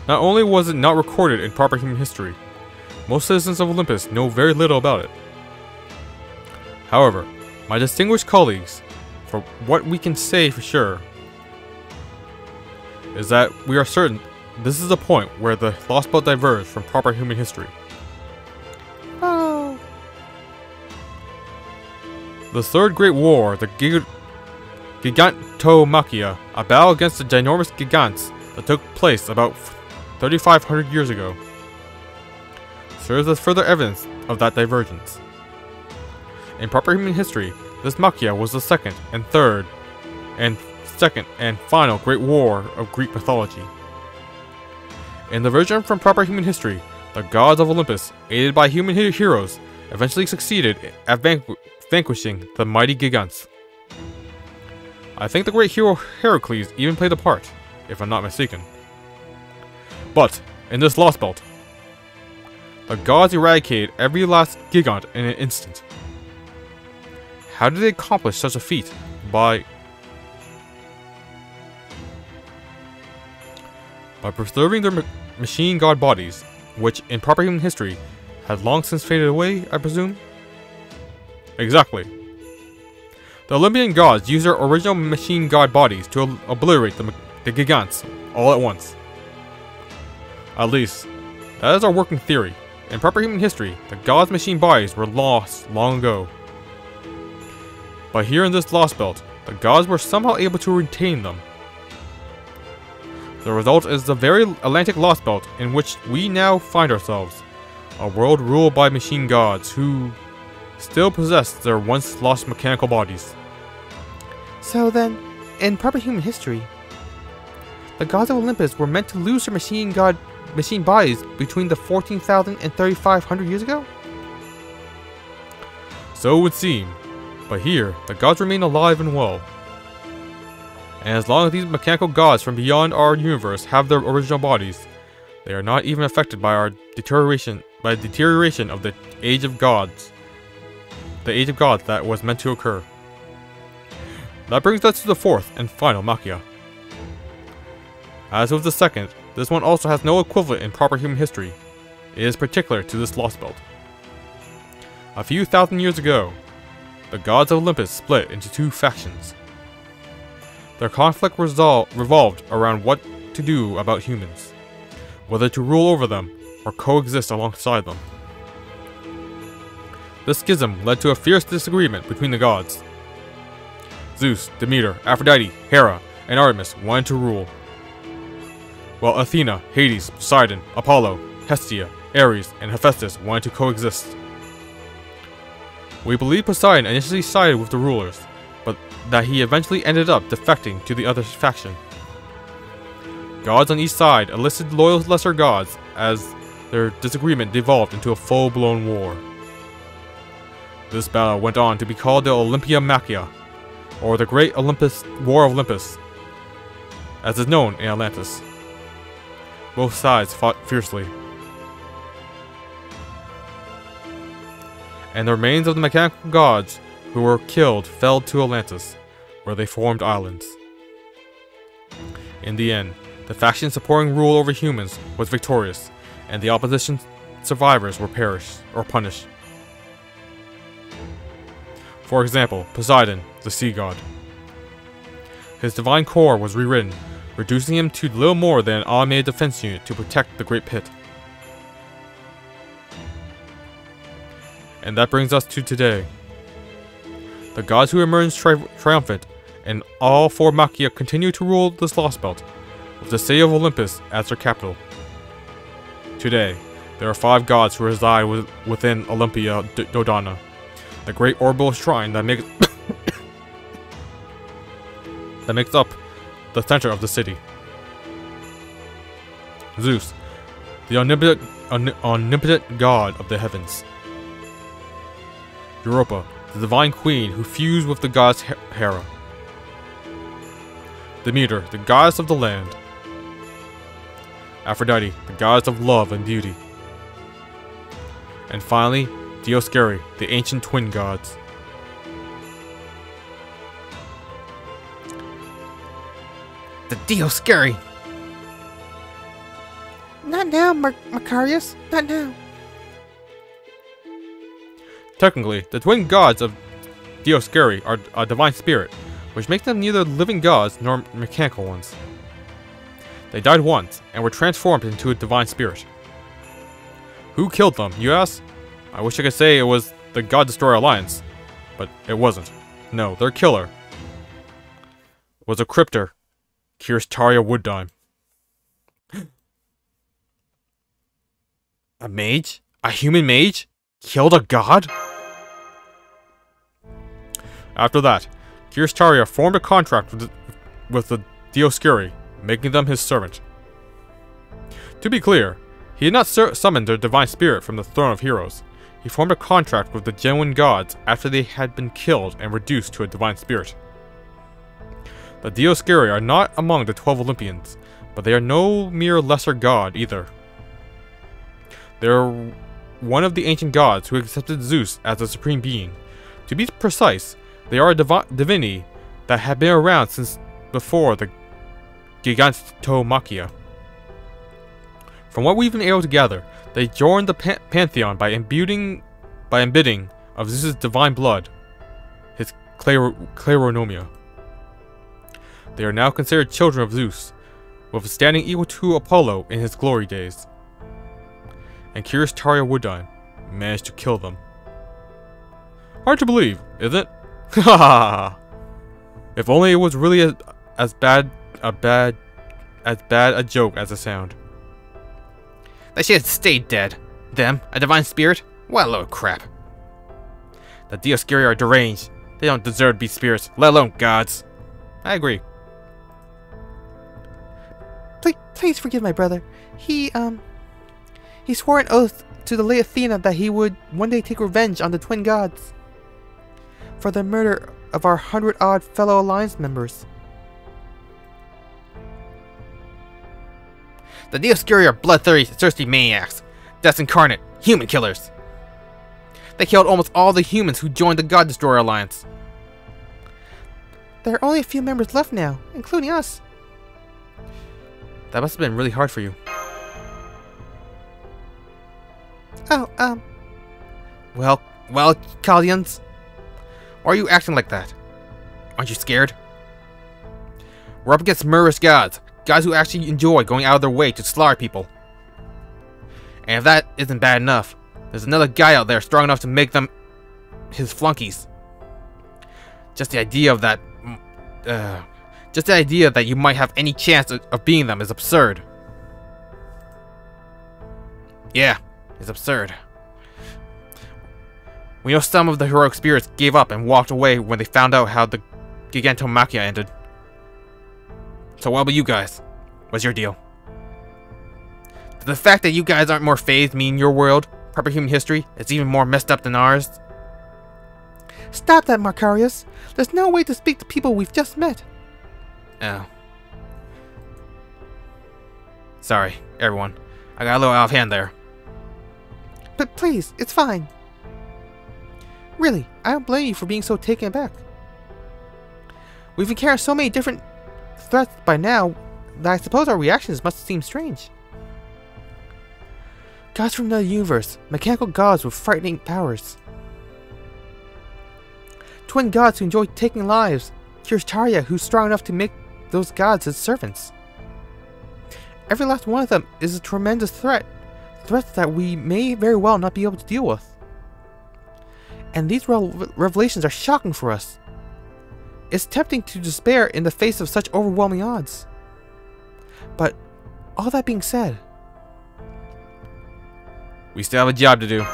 Not only was it not recorded in proper human history, most citizens of Olympus know very little about it. However, my distinguished colleagues, for what we can say for sure, is that we are certain this is the point where the Lostbelt diverged from proper human history. Oh. The Third Great War, the Gigantomachia, a battle against the ginormous giants that took place about 3,500 years ago, serves as further evidence of that divergence. In proper human history, this Machia was the second and final great war of Greek mythology. In the version from proper human history, the gods of Olympus, aided by human heroes, eventually succeeded at vanquishing the mighty giants. I think the great hero Heracles even played a part, if I'm not mistaken. But, in this Lostbelt, the gods eradicated every last gigant in an instant. How did they accomplish such a feat? By preserving their machine god bodies, which in proper human history had long since faded away, I presume? Exactly. The Olympian gods used their original machine god bodies to obliterate the giants all at once. At least, that is our working theory. In proper human history, the gods' machine bodies were lost long ago. But here in this Lostbelt, the gods were somehow able to retain them. The result is the very Atlantic Lostbelt in which we now find ourselves, a world ruled by machine gods who still possess their once lost mechanical bodies. So then, in proper human history, the gods of Olympus were meant to lose their machine bodies between the 14,000 and 3,500 years ago? So it would seem, but here, the gods remain alive and well. And as long as these mechanical gods from beyond our universe have their original bodies, they are not even affected by deterioration of the Age of Gods. The Age of Gods that was meant to occur. That brings us to the fourth and final Machia. As with the second, this one also has no equivalent in proper human history. It is particular to this Lostbelt. A few thousand years ago, the gods of Olympus split into two factions. Their conflict revolved around what to do about humans, whether to rule over them or coexist alongside them. This schism led to a fierce disagreement between the gods. Zeus, Demeter, Aphrodite, Hera, and Artemis wanted to rule, while Athena, Hades, Poseidon, Apollo, Hestia, Ares, and Hephaestus wanted to coexist. We believe Poseidon initially sided with the rulers, but that he eventually ended up defecting to the other faction. Gods on each side enlisted loyal lesser gods as their disagreement devolved into a full-blown war. This battle went on to be called the Olympia-Machia, or the Great War of Olympus, as is known in Atlantis. Both sides fought fiercely, and the remains of the mechanical gods who were killed fell to Atlantis, where they formed islands. In the end, the faction supporting rule over humans was victorious, and the opposition survivors were punished. For example, Poseidon, the sea god. His divine core was rewritten, reducing him to little more than an automated defense unit to protect the Great Pit. And that brings us to today. The gods who emerged triumphant, and all four Machia continue to rule this Lostbelt, with the city of Olympus as their capital. Today, there are 5 gods who reside within Olympia Dodana, the great orbital shrine that makes up the center of the city. Zeus, the omnipotent god of the heavens. Europa, the divine queen who fused with the goddess Hera. Demeter, the goddess of the land. Aphrodite, the goddess of love and beauty. And finally, Dioscuri, the ancient twin gods. The Dioscuri! Not now, Macarius. Not now. Technically, the twin gods of Dioscuri are a divine spirit, which makes them neither living gods nor mechanical ones. They died once, and were transformed into a divine spirit. Who killed them, you ask? I wish I could say it was the God Destroyer Alliance, but it wasn't. No, their killer was a crypter, Kirstaria Wooddime. A mage? A human mage? Killed a god? After that, Kirstaria formed a contract with the Dioscuri, making them his servant. To be clear, he did not summon their divine spirit from the throne of heroes. He formed a contract with the genuine gods after they had been killed and reduced to a divine spirit. The Dioscuri are not among the 12 Olympians, but they are no mere lesser god either. They are one of the ancient gods who accepted Zeus as the supreme being. To be precise, they are a divinity that had been around since before the Titanomachia. From what we've been able to gather, they joined the pantheon by embidding of Zeus' divine blood, his Kleronomia. They are now considered children of Zeus, with a standing equal to Apollo in his glory days. And Kirstaria Wooddime managed to kill them. Hard to believe, isn't it? Haha! If only it was really as bad a joke as a sound. They should have stayed dead. Them, a divine spirit? What a load of crap. The Dioscuri are deranged. They don't deserve to be spirits, let alone gods. I agree. Please forgive my brother. He swore an oath to the late Athena that he would one day take revenge on the twin gods for the murder of our 100-odd fellow Alliance members. The Dioscuri are bloodthirsty maniacs, death incarnate, human killers. They killed almost all the humans who joined the God Destroyer Alliance. There are only a few members left now, including us. That must have been really hard for you. Oh, Well, Kallians? Why are you acting like that? Aren't you scared? We're up against murderous gods. Guys who actually enjoy going out of their way to slaughter people. And if that isn't bad enough, there's another guy out there strong enough to make them his flunkies. Just the idea of that... just the idea that you might have any chance of beating them is absurd. Yeah, it's absurd. We know some of the heroic spirits gave up and walked away when they found out how the Titanomachia ended. So what about you guys? What's your deal? Does the fact that you guys aren't more phased mean your world, proper human history, is even more messed up than ours? Stop that, Macarius. There's no way to speak to people we've just met. Oh. Sorry, everyone. I got a little out of hand there. But please, it's fine. Really, I don't blame you for being so taken aback. We've encountered so many different threats by now that I suppose our reactions must seem strange. Gods from another universe, mechanical gods with frightening powers. Twin gods who enjoy taking lives. Here's Tarya, who's strong enough to make those gods his servants. Every last one of them is a tremendous threat. Threats that we may very well not be able to deal with. And these revelations are shocking for us. It's tempting to despair in the face of such overwhelming odds. But, all that being said, we still have a job to do.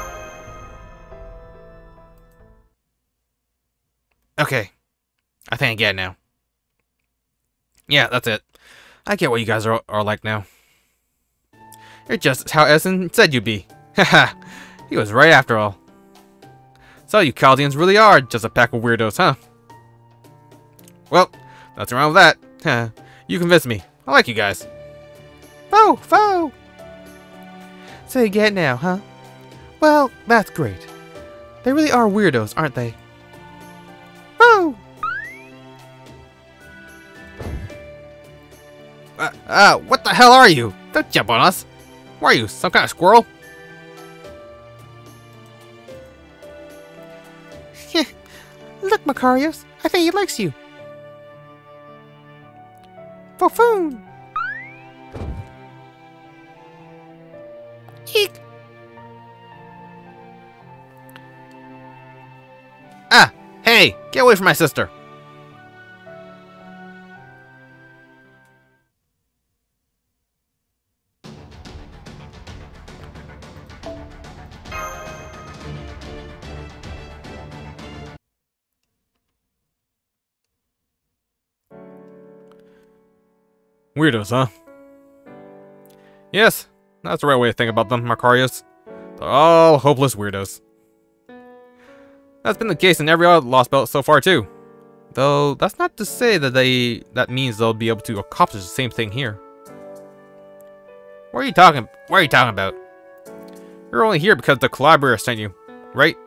Okay. I think I get it now. Yeah, that's it. I get what you guys are like now. You're just how Edison said you'd be. Haha. He was right after all. So you Chaldeans really are just a pack of weirdos, huh? Well, nothing wrong with that. You convinced me. I like you guys. Foe! So you get it now, huh? Well, that's great. They really are weirdos, aren't they? Foe! What the hell are you? Don't jump on us. What are you, some kind of squirrel? Look, Macarius, I think he likes you. Fofoon! Eek! Hey, get away from my sister. Weirdos, huh? Yes, that's the right way to think about them, Macarius. They're all hopeless weirdos. That's been the case in every other Lostbelt so far too. Though that's not to say that that means they'll be able to accomplish the same thing here. What are you talking about? You're only here because the collaborator sent you, right?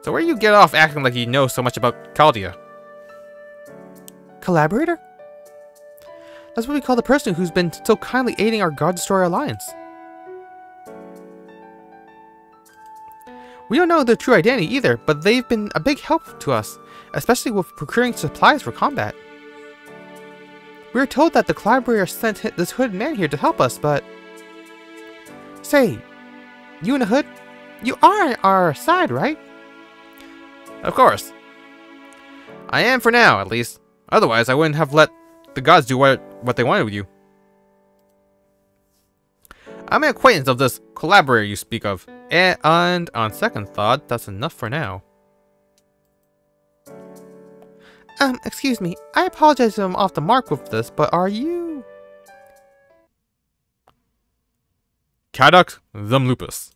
So where do you get off acting like you know so much about Chaldea? Collaborator? That's what we call the person who's been so kindly aiding our God Destroyer alliance. We don't know their true identity either, but they've been a big help to us, especially with procuring supplies for combat. We were told that the collaborator sent this hooded man here to help us, but... Say, you in the hood? You are on our side, right? Of course. I am for now, at least. Otherwise, I wouldn't have let the gods do what they wanted with you. I'm an acquaintance of this collaborator you speak of, and on second thought, that's enough for now. Excuse me, I apologize if I'm off the mark with this, but are you... Kadok the Lupus.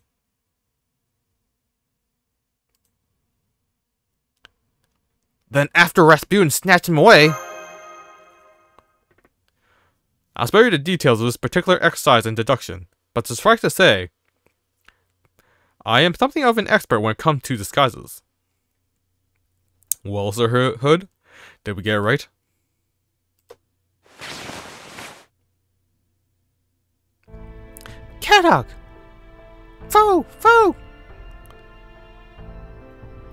Then after Rasputin snatched him away... I'll spare you the details of this particular exercise and deduction, but suffice to say, I am something of an expert when it comes to disguises. Well, Sir Hood, did we get it right? Kadok! Foe!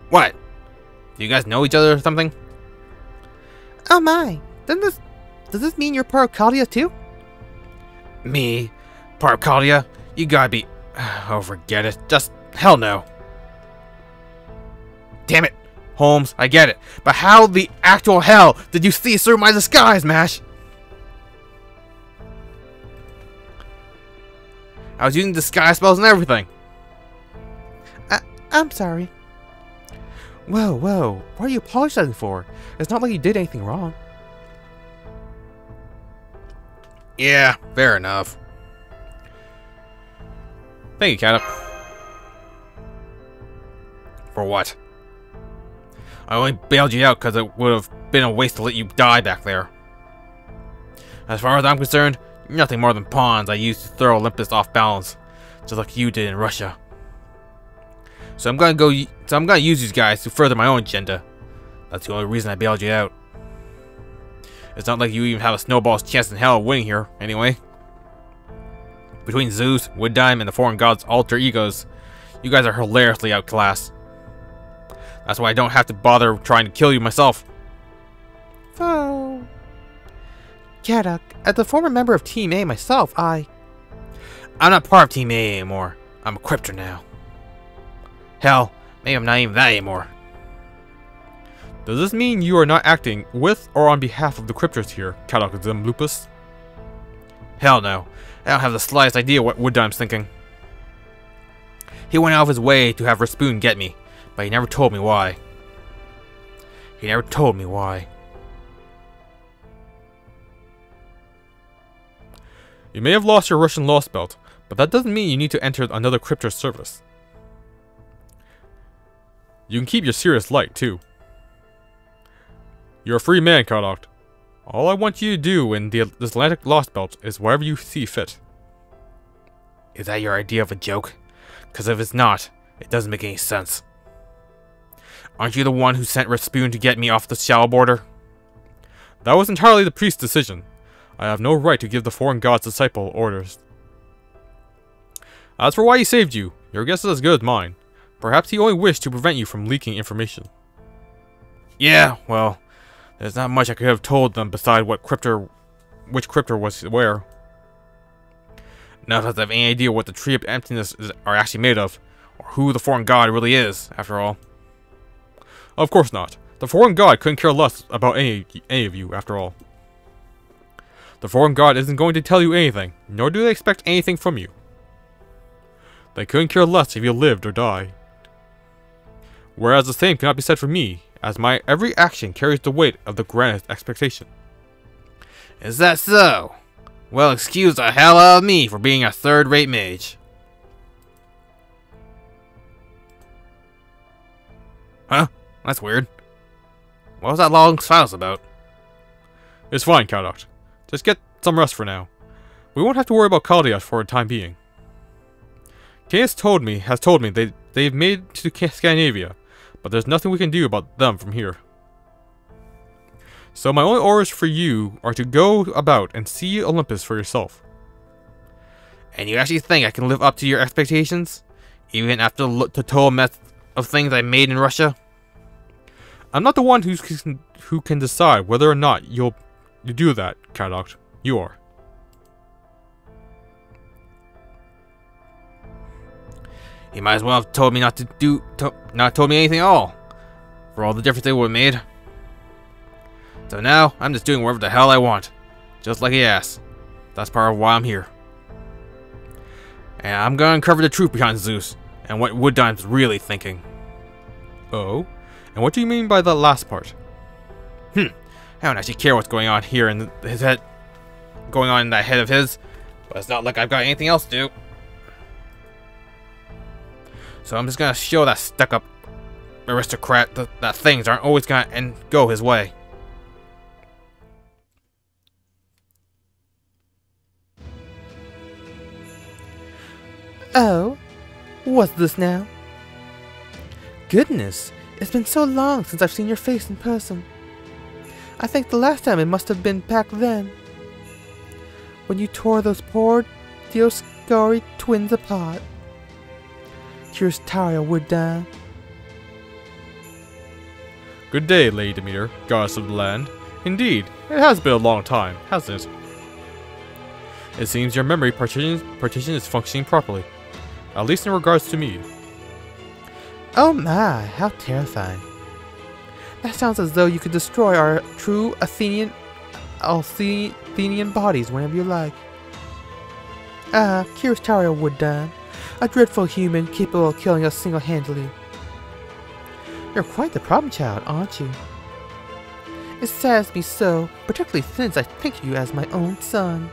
What? Do you guys know each other or something? Oh my, does this mean you're part of Chaldea too? Me? Part of Chaldea? You gotta be... Oh, forget it. Just... hell no. Damn it. Holmes, I get it. But how the actual hell did you see through my disguise, Mash? I was using disguise spells and everything. I'm sorry. Whoa, what are you apologizing for? It's not like you did anything wrong. Yeah, fair enough. Thank you, Cat. For what? I only bailed you out because it would have been a waste to let you die back there. As far as I'm concerned, you're nothing more than pawns I used to throw Olympus off balance, just like you did in Russia. So I'm gonna use these guys to further my own agenda. That's the only reason I bailed you out. It's not like you even have a snowball's chance in hell of winning here, anyway. Between Zeus, Wooddime, and the foreign gods' alter egos, you guys are hilariously outclassed. That's why I don't have to bother trying to kill you myself. Oh. Kadok, as a former member of Team A myself, I'm not part of Team A anymore. I'm a Cryptor now. Hell, maybe I'm not even that anymore. Does this mean you are not acting with or on behalf of the Cryptors here, Kadok Lupus? Hell no. I don't have the slightest idea what Wooddime's thinking. He went out of his way to have Raspoon get me, but he never told me why. You may have lost your Russian Lostbelt, but that doesn't mean you need to enter another Cryptor service. You can keep your serious light, too. You're a free man, Kadok. All I want you to do in the Atlantic Lostbelt is wherever you see fit. Is that your idea of a joke? Because if it's not, it doesn't make any sense. Aren't you the one who sent Raspoon to get me off the shallow border? That was entirely the priest's decision. I have no right to give the foreign god's disciple orders. As for why he saved you, your guess is as good as mine. Perhaps he only wished to prevent you from leaking information. Yeah, well, there's not much I could have told them beside which Cryptor was where. None of us have any idea what the Tree of Emptiness are actually made of, or who the foreign god really is, after all. Of course not. The foreign god couldn't care less about any of you, after all. The foreign god isn't going to tell you anything, nor do they expect anything from you. They couldn't care less if you lived or died. Whereas the same cannot be said for me, as my every action carries the weight of the grandest expectation. Is that so? Well, excuse the hell out of me for being a third-rate mage. Huh? That's weird. What was that long silence about? It's fine, Kadok. Just get some rest for now. We won't have to worry about Kaldiash for the time being. Canis has told me they've made it to Scandinavia, but there's nothing we can do about them from here. So my only orders for you are to go about and see Olympus for yourself. And you actually think I can live up to your expectations? Even after the total mess of things I made in Russia? I'm not the one who can decide whether or not you do that, Kadok. You are. You might as well have told me not told me anything at all, for all the difference it would have made. So now, I'm just doing whatever the hell I want, just like he asked. That's part of why I'm here. And I'm gonna uncover the truth behind Zeus, and what Wooddime's really thinking. Oh? And what do you mean by the last part? I don't actually care what's going on here in his head, going on in that head of his, but it's not like I've got anything else to do. So I'm just gonna show that stuck-up aristocrat that things aren't always gonna go his way. Oh, what's this now? Goodness, it's been so long since I've seen your face in person. I think the last time it must have been back then, when you tore those poor Dioscuri twins apart. Curious Taria Wooddime. Good day, Lady Demeter, goddess of the land. Indeed, it has been a long time, hasn't it? It seems your memory partition is functioning properly, at least in regards to me. Oh my, how terrifying. That sounds as though you could destroy our true Athenian bodies whenever you like. Ah, Curious Taria Wooddime, a dreadful human capable of killing us single-handedly. You're quite the problem child, aren't you? It saddens me so, particularly since I think of you as my own son.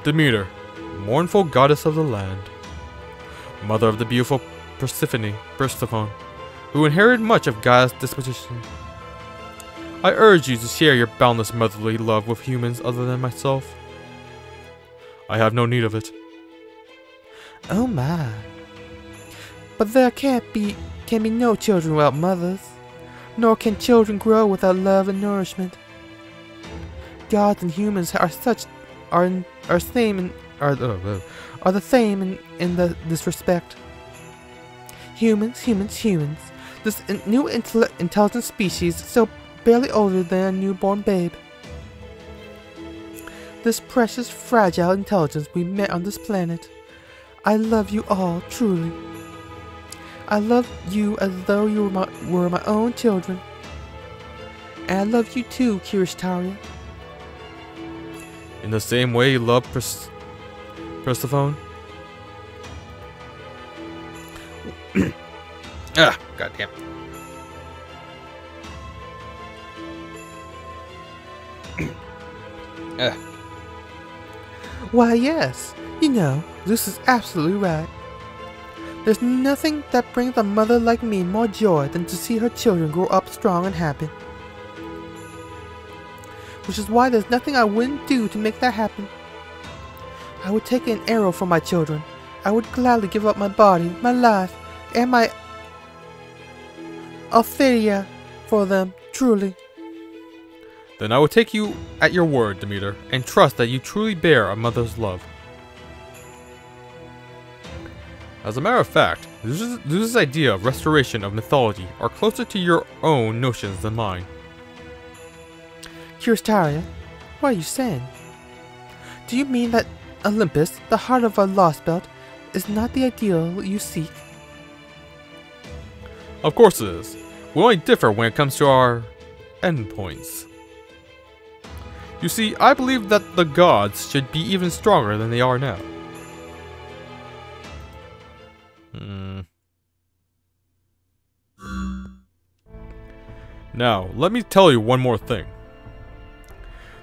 Demeter, mournful goddess of the land, mother of the beautiful Persephone, who inherited much of Gaia's disposition. I urge you to share your boundless motherly love with humans other than myself. I have no need of it. Oh my. But there can be no children without mothers, nor can children grow without love and nourishment. Gods and humans are the same in this respect. Humans. This new intelligent species, so barely older than a newborn babe. This precious, fragile intelligence we met on this planet. I love you all, truly. I love you as though you were my own children. And I love you too, Kirishtaria. In the same way you love Persephone? Ah, goddamn. Why, yes. You know, Zeus is absolutely right. There's nothing that brings a mother like me more joy than to see her children grow up strong and happy. Which is why there's nothing I wouldn't do to make that happen. I would take an arrow for my children. I would gladly give up my body, my life, and my Ophelia for them, truly. Then I will take you at your word, Demeter, and trust that you truly bear a mother's love. As a matter of fact, Zeus's idea of restoration of mythology are closer to your own notions than mine. Kirishtaria, what are you saying? Do you mean that Olympus, the heart of our Lostbelt, is not the ideal you seek? Of course it is. We only differ when it comes to our endpoints. You see, I believe that the gods should be even stronger than they are now. Now, let me tell you one more thing.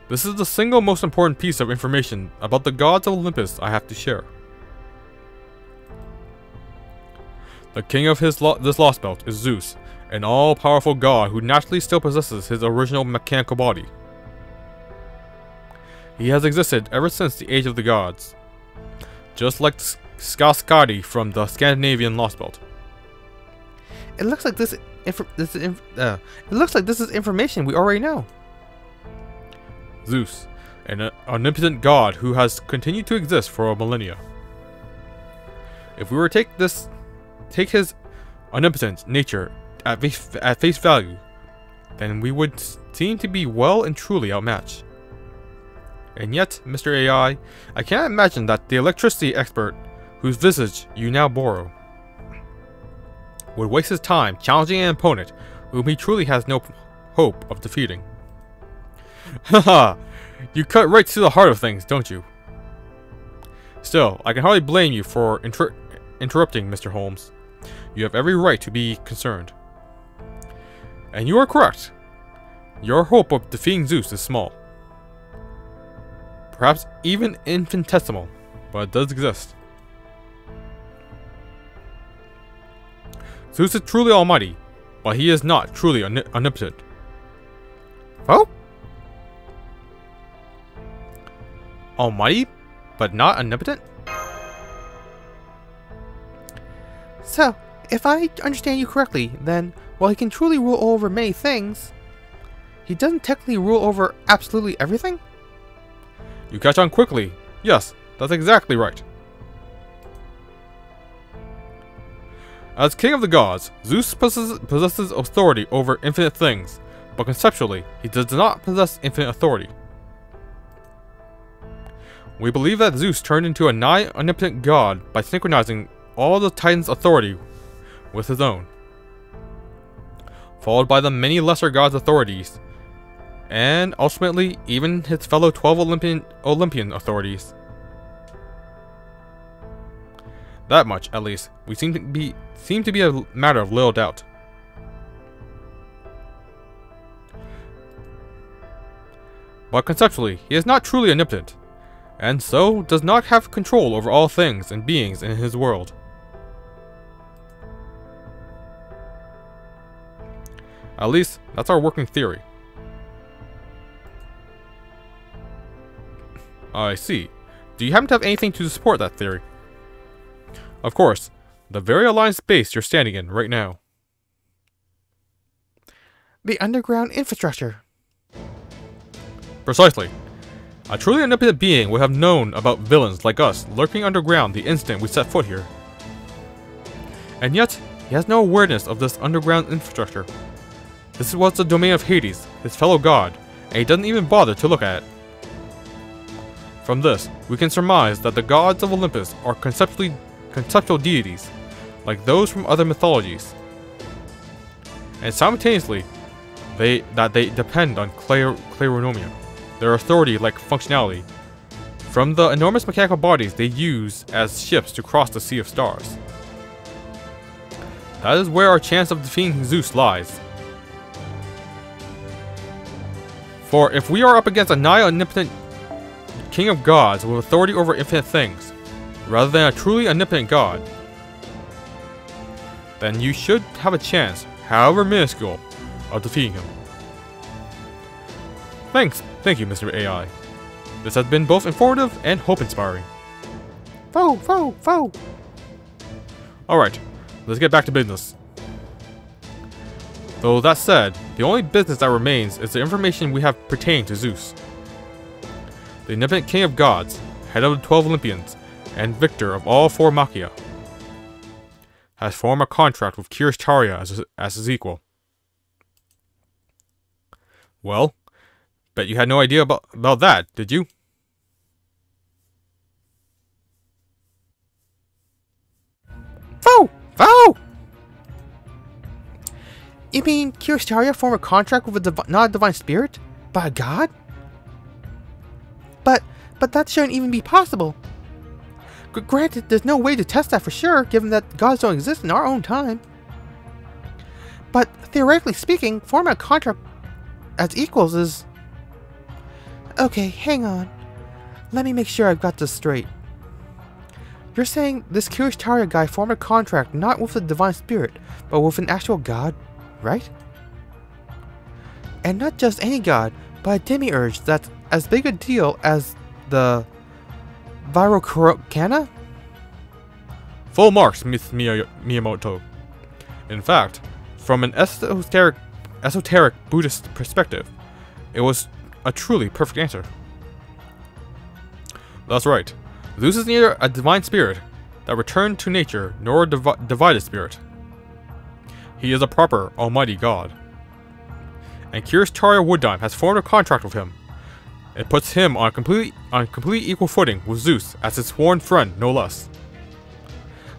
This is the single most important piece of information about the gods of Olympus I have to share. The king of this Lostbelt is Zeus, an all-powerful god who naturally still possesses his original mechanical body. He has existed ever since the Age of the Gods, just like Skaskadi from the Scandinavian Lostbelt. It looks like this is information we already know. Zeus, an omnipotent god who has continued to exist for a millennia. If we were to take his omnipotent nature at face value, then we would seem to be well and truly outmatched. And yet, Mr. AI, I cannot imagine that the electricity expert whose visage you now borrow would waste his time challenging an opponent whom he truly has no hope of defeating. Haha, you cut right to the heart of things, don't you? Still, I can hardly blame you for interrupting, Mr. Holmes. You have every right to be concerned. And you are correct. Your hope of defeating Zeus is small. Perhaps even infinitesimal, but it does exist. Zeus is truly almighty, but he is not truly omnipotent. Oh? Almighty, but not omnipotent? So, if I understand you correctly, then, while he can truly rule over many things, he doesn't technically rule over absolutely everything? You catch on quickly. Yes, that's exactly right. As king of the gods, Zeus possesses authority over infinite things, but conceptually, he does not possess infinite authority. We believe that Zeus turned into a nigh omnipotent god by synchronizing all the Titans' authority with his own, followed by the many lesser gods' authorities, and ultimately even his fellow 12 Olympian authorities. That much, at least, we seem to be a matter of little doubt. But conceptually, he is not truly omnipotent, and so does not have control over all things and beings in his world. At least, that's our working theory. I see. Do you happen to have anything to support that theory? Of course, The very aligned space you're standing in right now. The underground infrastructure. Precisely. A truly omnipotent being would have known about villains like us lurking underground the instant we set foot here. And yet, he has no awareness of this underground infrastructure. This is what's the domain of Hades, his fellow god, and he doesn't even bother to look at it. From this, we can surmise that the gods of Olympus are conceptual deities, like those from other mythologies. And simultaneously, they depend on claironomia, their authority-like functionality, from the enormous mechanical bodies they use as ships to cross the Sea of Stars. That is where our chance of defeating Zeus lies. For if we are up against a nigh omnipotent king of gods with authority over infinite things, rather than a truly omnipotent god, then you should have a chance, however minuscule, of defeating him. Thank you, Mr. AI. This has been both informative and hope-inspiring. Foe! Alright, let's get back to business. Though that said, the only business that remains is the information we have pertaining to Zeus. The omnipotent king of gods, head of the 12 Olympians, and victor of all 4 Machia, has formed a contract with Taria as his equal. Well, bet you had no idea about that, did you? Foe! You mean Taria formed a contract with not a divine spirit, but a god? But that shouldn't even be possible. Granted, there's no way to test that for sure, given that gods don't exist in our own time. But theoretically speaking, forming a contract as equals is... Okay, hang on. Let me make sure I've got this straight. You're saying this Taria guy formed a contract not with the divine spirit, but with an actual god, right? And not just any god, but a demiurge that's as big a deal as the Virocana? Full marks, Miss Miyamoto. In fact, from an esoteric Buddhist perspective, it was a truly perfect answer. That's right. Zeus is neither a divine spirit that returned to nature, nor a divided spirit. He is a proper, almighty god. And Taria Wooddime has formed a contract with him. It puts him on complete equal footing with Zeus as his sworn friend, no less.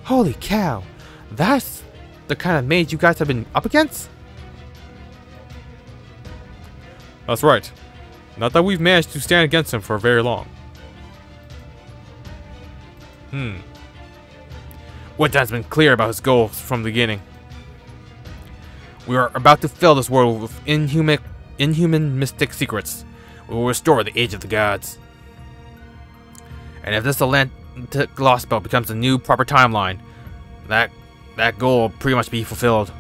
Holy cow! That's the kind of mage you guys have been up against? That's right. Not that we've managed to stand against him for very long. Wooddime's been clear about his goals from the beginning. We are about to fill this world with inhuman mystic secrets. We will restore the age of the gods. And if this Atlantic Lostbelt becomes the new proper timeline, that goal will pretty much be fulfilled.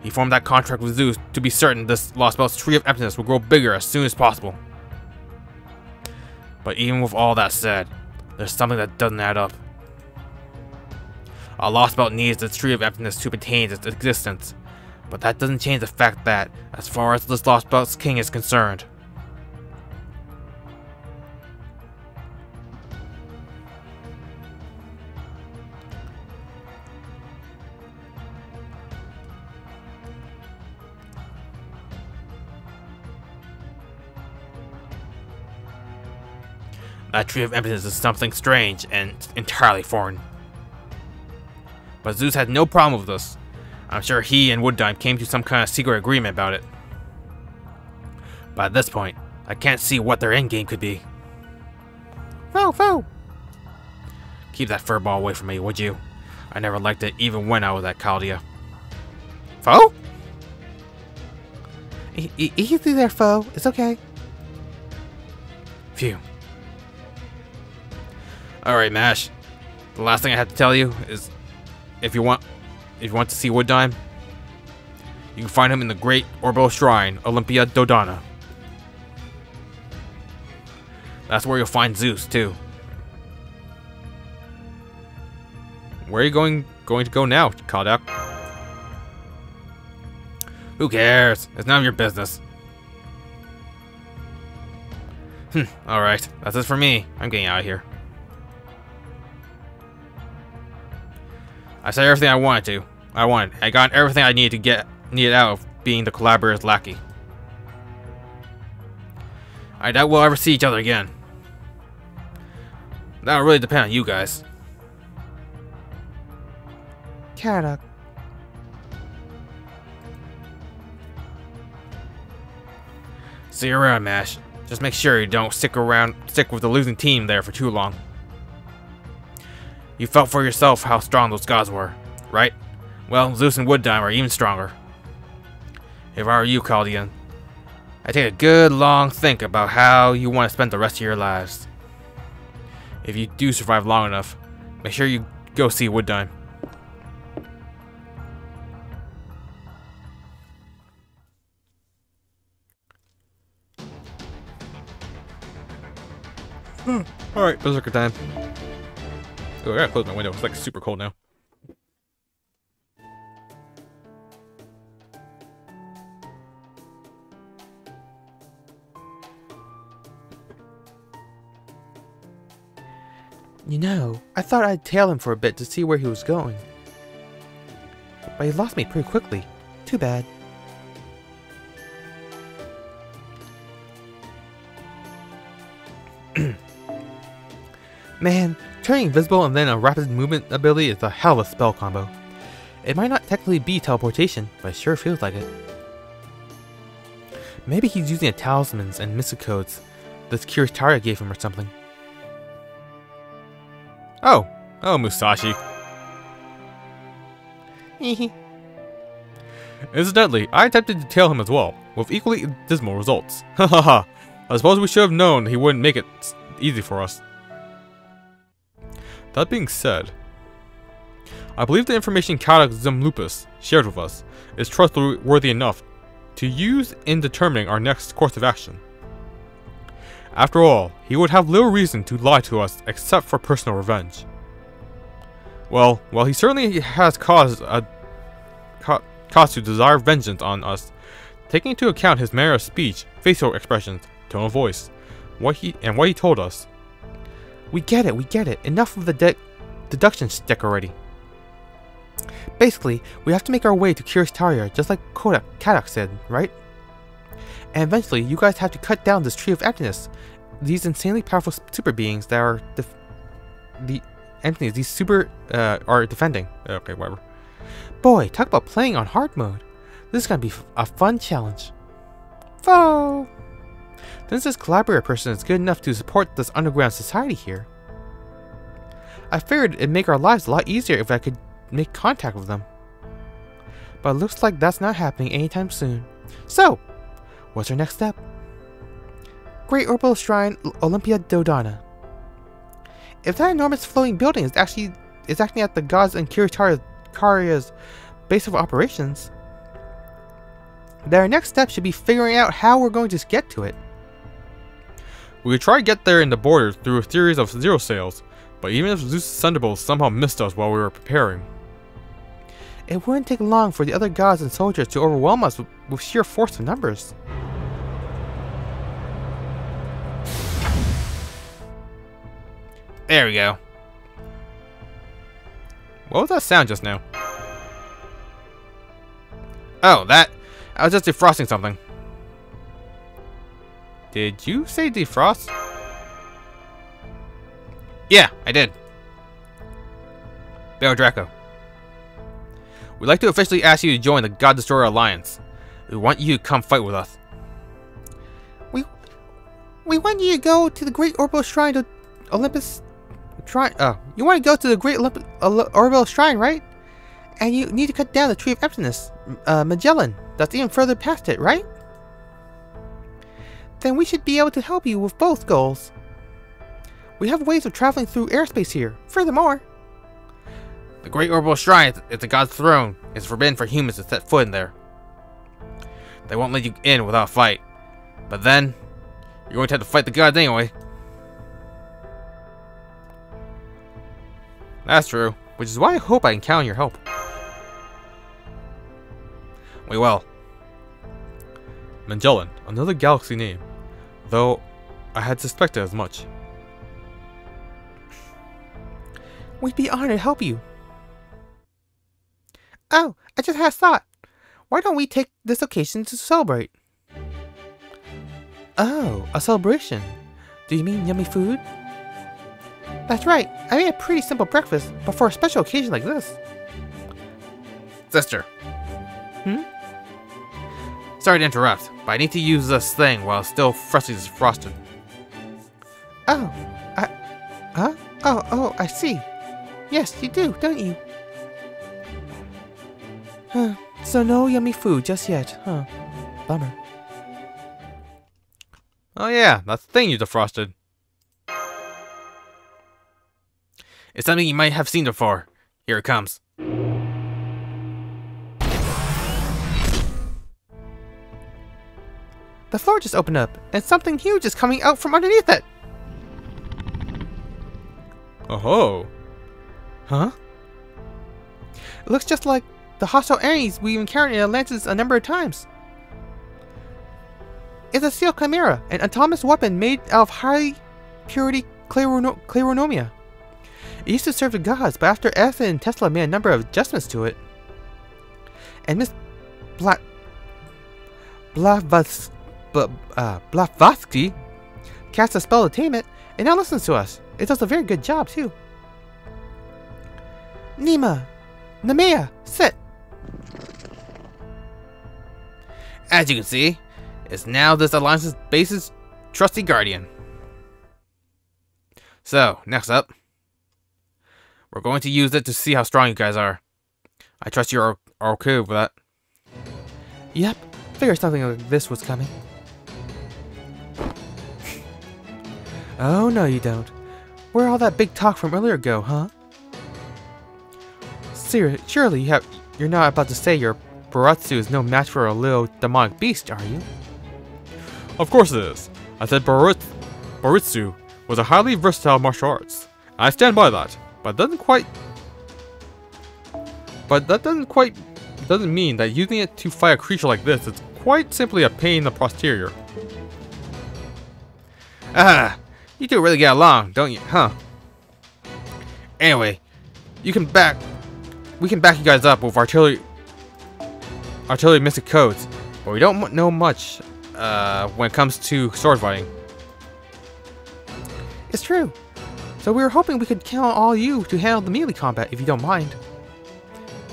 He formed that contract with Zeus to be certain this Lostbelt's Tree of Emptiness will grow bigger as soon as possible. But even with all that said, there's something that doesn't add up. A Lostbelt needs its Tree of Emptiness to maintain its existence, but that doesn't change the fact that, as far as this Lostbelt's king is concerned, that Tree of Emptiness is something strange and entirely foreign. But Zeus had no problem with this. I'm sure he and Wooddime came to some kind of secret agreement about it. But at this point, I can't see what their endgame could be. Foe! Keep that furball away from me, would you? I never liked it even when I was at Chaldea. Foe? Easy there, Foe. It's okay. Phew. Alright, Mash. The last thing I have to tell you is, if you want to see Wooddime, you can find him in the Great Orbital Shrine, Olympia Dodana. That's where you'll find Zeus, too. where are you going to go now, Kodak? Who cares? It's none of your business. Alright, that's it for me. I'm getting out of here. I said everything I wanted to. I got everything I needed out of being the collaborator's lackey. I doubt we'll ever see each other again. That'll really depend on you guys. Karak. See you around, Mash. Just make sure you don't stick with the losing team there for too long. You felt for yourself how strong those gods were, right? Well, Zeus and Wooddime are even stronger. If I were you, Chaldean, I'd take a good long think about how you want to spend the rest of your lives. If you do survive long enough, make sure you go see Wooddime. Alright, berserker time. Oh, I gotta close my window. It's like super cold now. You know, I thought I'd tail him for a bit to see where he was going. But he lost me pretty quickly. Too bad. Man, turning invisible and then a rapid movement ability is a hell of a spell combo. It might not technically be teleportation, but it sure feels like it. Maybe he's using a talismans and mystic codes this Kiritaria gave him or something. Oh, Musashi. Incidentally, I attempted to tail him as well, with equally dismal results. Hahaha. I suppose we should have known he wouldn't make it easy for us. That being said, I believe the information Kadak Zumlupus shared with us is trustworthy enough to use in determining our next course of action. After all, he would have little reason to lie to us except for personal revenge. Well, while he certainly has cause to desire vengeance on us, taking into account his manner of speech, facial expressions, tone of voice, what he told us. We get it. Enough of the deduction stick already. Basically, we have to make our way to Kiritaria, just like Kadak said, right? And eventually, you guys have to cut down this tree of emptiness. These insanely powerful super beings that are the entities these super are defending. Okay, whatever. Boy, talk about playing on hard mode. This is gonna be a fun challenge. Foe! Since this collaborator person is good enough to support this underground society here, I figured it'd make our lives a lot easier if I could make contact with them. But it looks like that's not happening anytime soon. So, what's our next step? Great Orbital Shrine, Olympia Dodana. If that enormous floating building is acting at the gods and Kiritaria's base of operations, then our next step should be figuring out how we're going to get to it. We could try to get there in the border through a series of zero sails, but even if Zeus' Thunderbolts somehow missed us while we were preparing, it wouldn't take long for the other gods and soldiers to overwhelm us with sheer force of numbers. There we go. What was that sound just now? Oh, I was just defrosting something. Did you say defrost? Yeah, I did. Bail Draco. We'd like to officially ask you to join the God Destroyer Alliance. We want you to come fight with us. We want you to go to the Great Orbital Shrine to Olympus. You want to go to the Great Orbital Shrine, right? And you need to cut down the Tree of Emptiness, Magellan. That's even further past it, right? Then we should be able to help you with both goals. We have ways of traveling through airspace here. Furthermore, the Great Orbital Shrine is the God's throne. It's forbidden for humans to set foot in there. They won't let you in without a fight. But then, you're going to have to fight the gods anyway. That's true. which is why I hope I can count on your help. We will. Magellan, another galaxy name, though I had suspected as much. We'd be honored to help you. Oh, I just had a thought. Why don't we take this occasion to celebrate? Oh, a celebration. Do you mean yummy food? That's right. I made a pretty simple breakfast, but for a special occasion like this. Sister. Sorry to interrupt, but I need to use this thing while it's still freshly frosted. Oh, huh? Oh, I see. Yes, you do, don't you? Huh. So no yummy food just yet, huh? Bummer. Oh yeah, that thing you defrosted. It's something you might have seen before. Here it comes. The floor just opened up, and something huge is coming out from underneath it! Oh-ho. Huh? It looks just like the hostile enemies we've encountered in Atlantis a number of times. It's a steel chimera, an autonomous weapon made out of high purity claronomia. It used to serve the gods, but after Edison and Tesla made a number of adjustments to it, and Miss Blavatsky cast a spell to tame it, and now listens to us. It does a very good job, too. Namea, sit! As you can see, it's now this Alliance's base's trusty guardian. So, next up, we're going to use it to see how strong you guys are. I trust you're okay with that. Yep, figured something like this was coming. Oh, no you don't. Where'd all that big talk from earlier go, huh? Surely you're not about to say your Baratsu is no match for a little demonic beast, are you? Of course it is. I said Baratsu was a highly versatile martial arts. I stand by that, but that doesn't mean that using it to fight a creature like this is quite simply a pain in the posterior. Ah, you two really get along, don't you, huh? Anyway, we can back you guys up with artillery mystic codes, but we don't know much when it comes to sword fighting. It's true. So we were hoping we could count on all you to handle the melee combat, if you don't mind.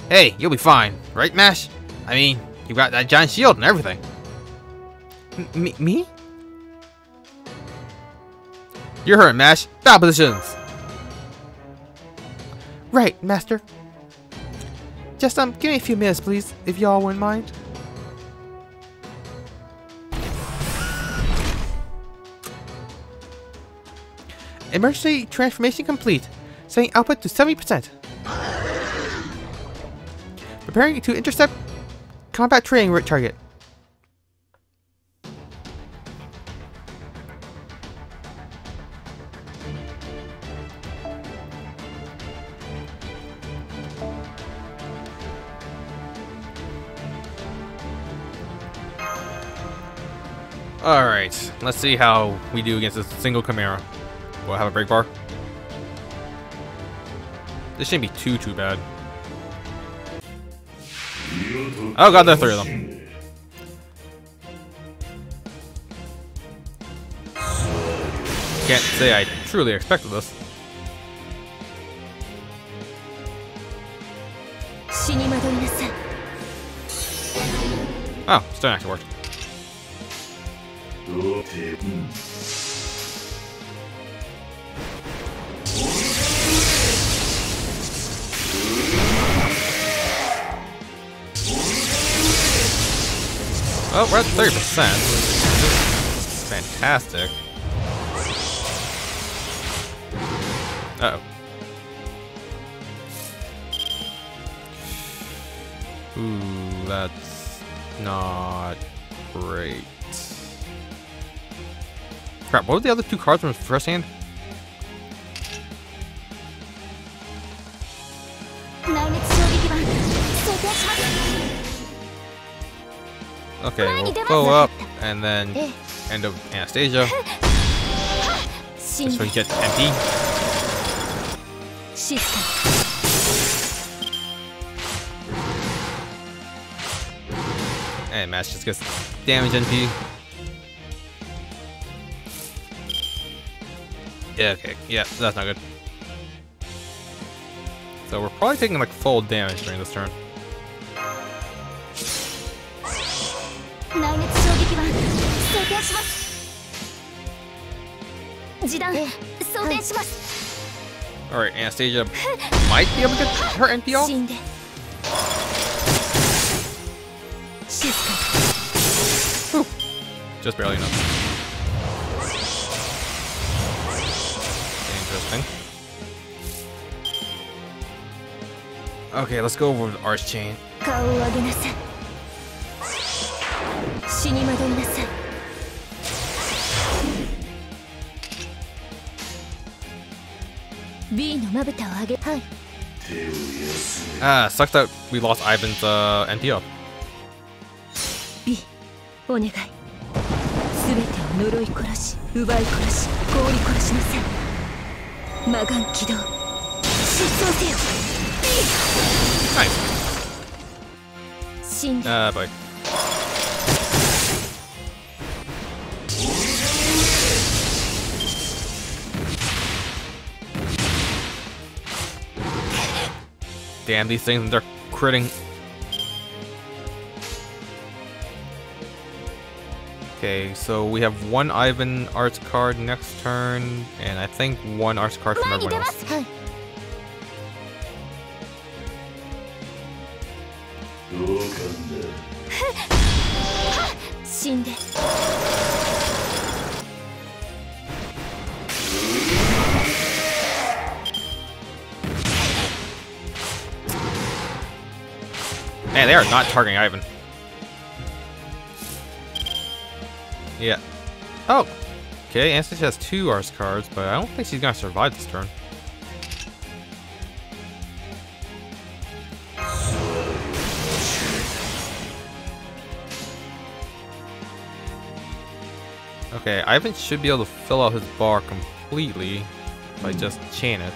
Hey, you'll be fine, right, Mash? I mean, you got that giant shield and everything. Me? You're hurt, Mash. Battle positions. Right, Master. Just give me a few minutes, please, if y'all wouldn't mind. Emergency transformation complete. Setting output to 70%. Preparing to intercept combat training target. Alright, let's see how we do against this single Chimera. Will I have a break bar? This shouldn't be too bad. Oh god, there are 3 of them. Can't say I truly expected this. Oh, still actually worked. Oh, we're at 30%. Fantastic. Uh-oh. Ooh, that's not great. Crap, what were the other 2 cards from his first hand? Okay, we'll go up and then end up Anastasia. Just so he gets MP. And Match just gets damage NP. Yeah, okay. Yeah, that's not good. So we're probably taking like full damage during this turn. Alright, Anastasia might be able to get her NP off. Whew. Just barely enough. Interesting. Okay, let's go over with Arch Chain. Sucks that we lost Ivan's NP up. Nice. Boy. Damn, these things, they're critting. Okay, so we have one Ivan arts card next turn, and I think one arts card from everyone else. Man, they are not targeting Ivan. Yeah. Oh! Okay, Anastasia has 2 Ars cards, but I don't think she's gonna survive this turn. Okay, Ivan should be able to fill out his bar completely by just chain it.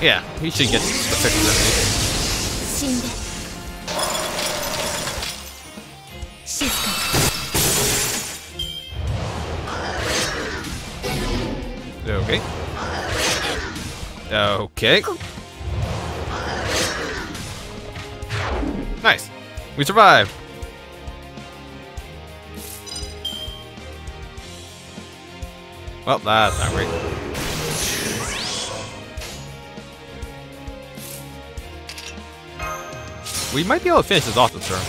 Yeah, he should get the fix of Okay. Okay. Nice. We survived. Well, that's not great. We might be able to finish this off this turn.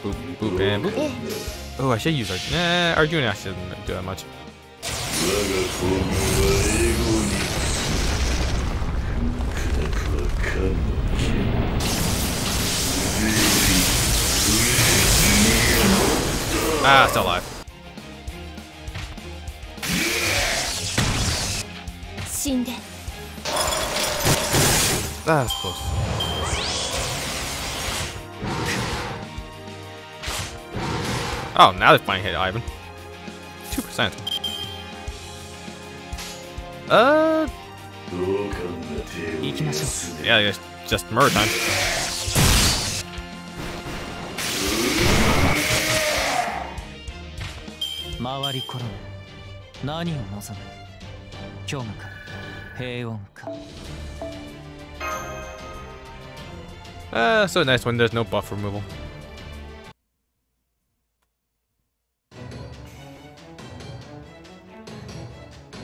Boop, boop, and boop. Oh, I should use Arjuna. Nah, Arjuna shouldn't do that much. Ah, still alive. That's close. Oh, now they finally hit Ivan. 2%. Yeah, it's just murder time. So nice when there's no buff removal.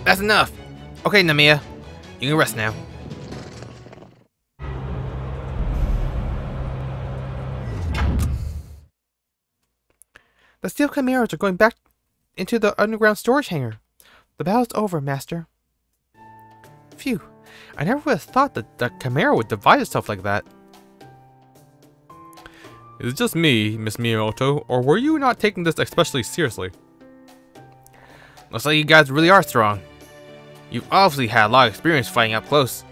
That's enough! Okay, Namiya. You can rest now. The steel chimeras are going back into the underground storage hangar. The battle's over, Master. Phew. I never would have thought that the chimera would divide itself like that. Is it just me, Miss Miyamoto, or were you not taking this especially seriously? Looks like you guys really are strong. You've obviously had a lot of experience fighting up close.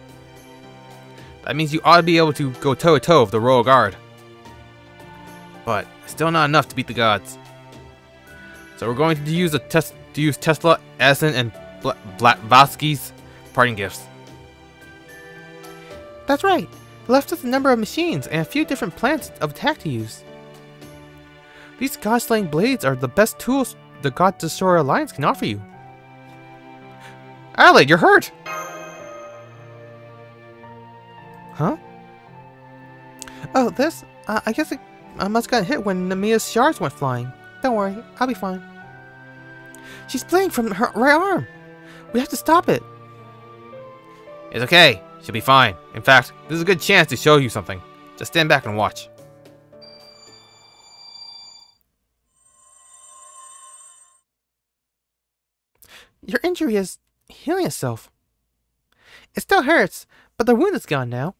That means you ought to be able to go toe-to-toe with the Royal Guard. But still not enough to beat the gods. So we're going to use Tesla, Edison, and Blavatsky's parting gifts. That's right. They left us a number of machines and a few different plans of attack to use. These god-slaying blades are the best tools the God Destroyer Alliance can offer you. Adelaide, you're hurt! Huh? Oh, this? I guess I must have got hit when Namia's shards went flying. Don't worry, I'll be fine. She's bleeding from her right arm. We have to stop it. It's okay. She'll be fine. In fact, this is a good chance to show you something. Just stand back and watch. Your injury is healing itself. It still hurts, but the wound is gone now.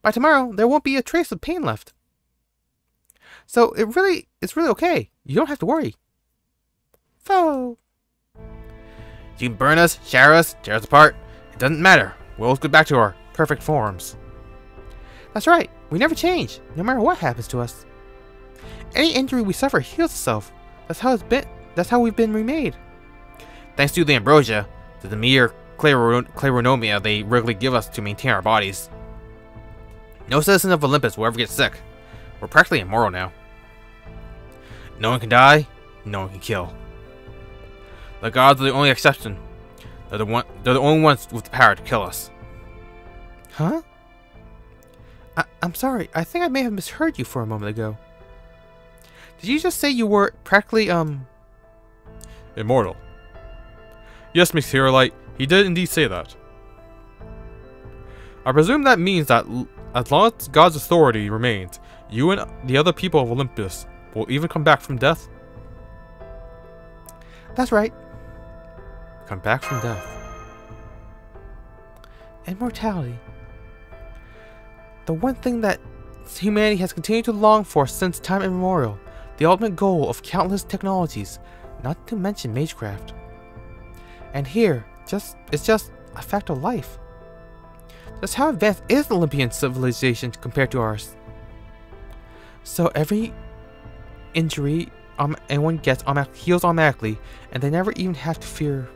By tomorrow, there won't be a trace of pain left. So it's really okay. You don't have to worry. So You can burn us, shatter us, tear us apart. It doesn't matter. We'll always get back to our perfect forms. That's right. We never change, no matter what happens to us. Any injury we suffer heals itself. That's how it's been. That's how we've been remade. Thanks to the ambrosia, to the mere claironomia they regularly give us to maintain our bodies. No citizen of Olympus will ever get sick. We're practically immortal now. No one can die, no one can kill. The gods are the only exception. They're the only ones with the power to kill us. Huh? I'm sorry. I think I may have misheard you for a moment ago. Did you just say you were practically, Immortal. Yes, Miss Heroite, he did indeed say that. I presume that means that as long as God's authority remains, you and the other people of Olympus will even come back from death? That's right. Come back from death. Immortality. The one thing that humanity has continued to long for since time immemorial. The ultimate goal of countless technologies, not to mention magecraft. And here, it's just a fact of life. Just how advanced is the Olympian civilization compared to ours? So every injury anyone gets heals automatically, and they never even have to fear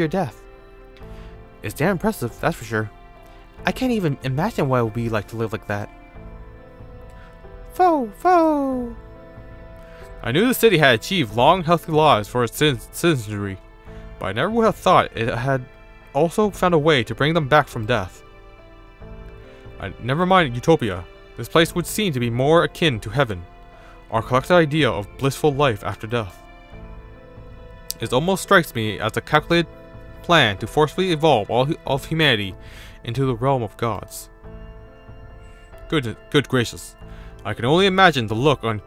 death. It's damn impressive, that's for sure. I can't even imagine what it would be like to live like that. Foe! I knew the city had achieved long, healthy lives for its citizenry, but I never would have thought it had also found a way to bring them back from death. Never mind Utopia. This place would seem to be more akin to heaven, our collective idea of blissful life after death. It almost strikes me as a calculated plan to forcefully evolve all of humanity into the realm of gods. Good gracious. I can only imagine the look on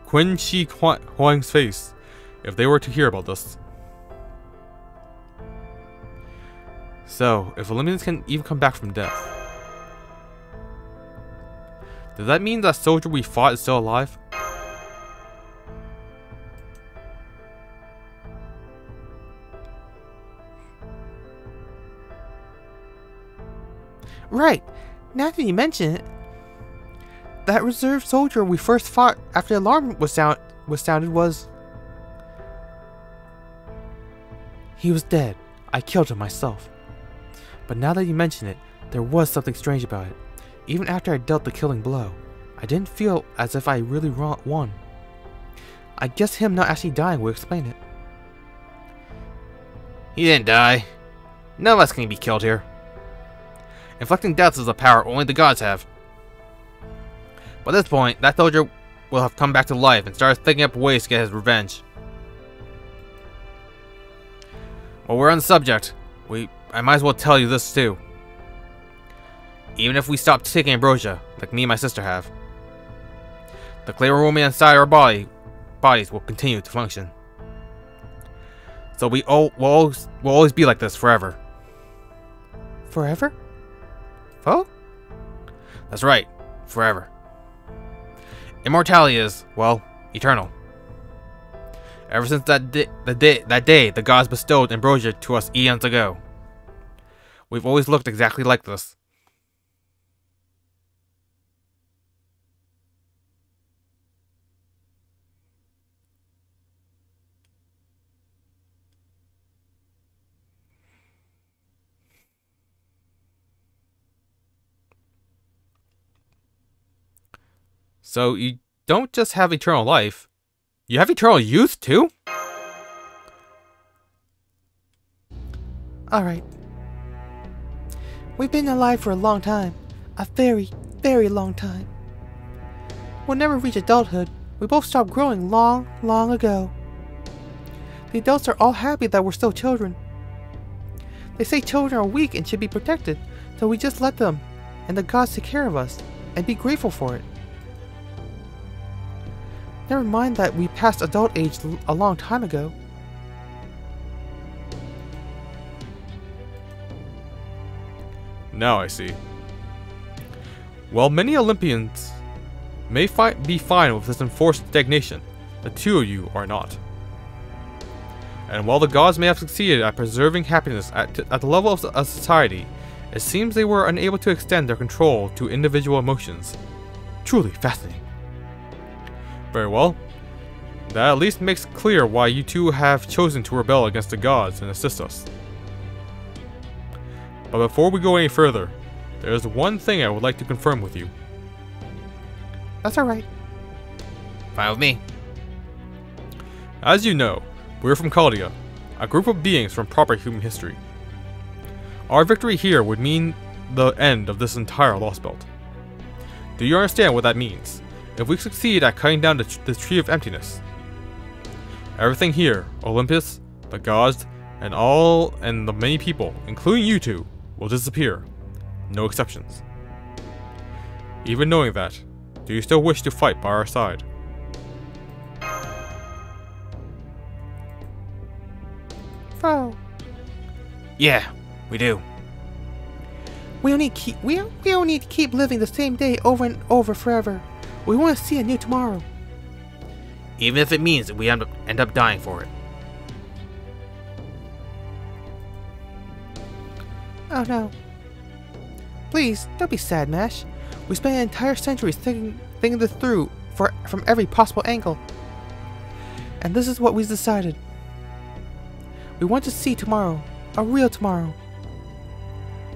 Qin Shi Huang's face if they were to hear about this. So, if Olympians can even come back from death, does that mean that soldier we fought is still alive? Right. Now that you mention it, that reserve soldier we first fought after the alarm was sounded was... He was dead. I killed him myself. But now that you mention it, there was something strange about it. Even after I dealt the killing blow, I didn't feel as if I really won. I guess him not actually dying will explain it. He didn't die. None of us can be killed here. Inflicting death is a power only the gods have. By this point, that soldier will have come back to life and started thinking up ways to get his revenge. While we're on the subject, I might as well tell you this too. Even if we stop taking ambrosia, like me and my sister have, the clairomia inside our bodies will continue to function. So we'll always be like this forever. Forever? Foe? That's right, forever. Immortality is, well, eternal. Ever since that day the gods bestowed ambrosia to us eons ago, we've always looked exactly like this. So you don't just have eternal life, you have eternal youth too? Alright. We've been alive for a long time. A very, very long time. We'll never reach adulthood. We both stopped growing long, long ago. The adults are all happy that we're still children. They say children are weak and should be protected, so we just let them and the gods take care of us and be grateful for it. Never mind that we passed adult age a long time ago. Now I see. While many Olympians may be fine with this enforced stagnation, the two of you are not. And while the gods may have succeeded at preserving happiness at the level of society, it seems they were unable to extend their control to individual emotions. Truly fascinating. Very well. That at least makes clear why you two have chosen to rebel against the gods and assist us. But before we go any further, there is one thing I would like to confirm with you. That's alright. Fine with me. As you know, we're from Chaldea, a group of beings from proper human history. Our victory here would mean the end of this entire Lostbelt. Do you understand what that means? If we succeed at cutting down the Tree of Emptiness, everything here, Olympus, the gods, and the many people, including you two, will disappear. No exceptions. Even knowing that, do you still wish to fight by our side? Oh. Yeah, we do. We don't need to keep living the same day over and over forever. We want to see a new tomorrow. Even if it means that we end up dying for it. Oh no. Please, don't be sad, Mash. We spent entire centuries thinking this through from every possible angle. And this is what we decided. We want to see tomorrow. A real tomorrow.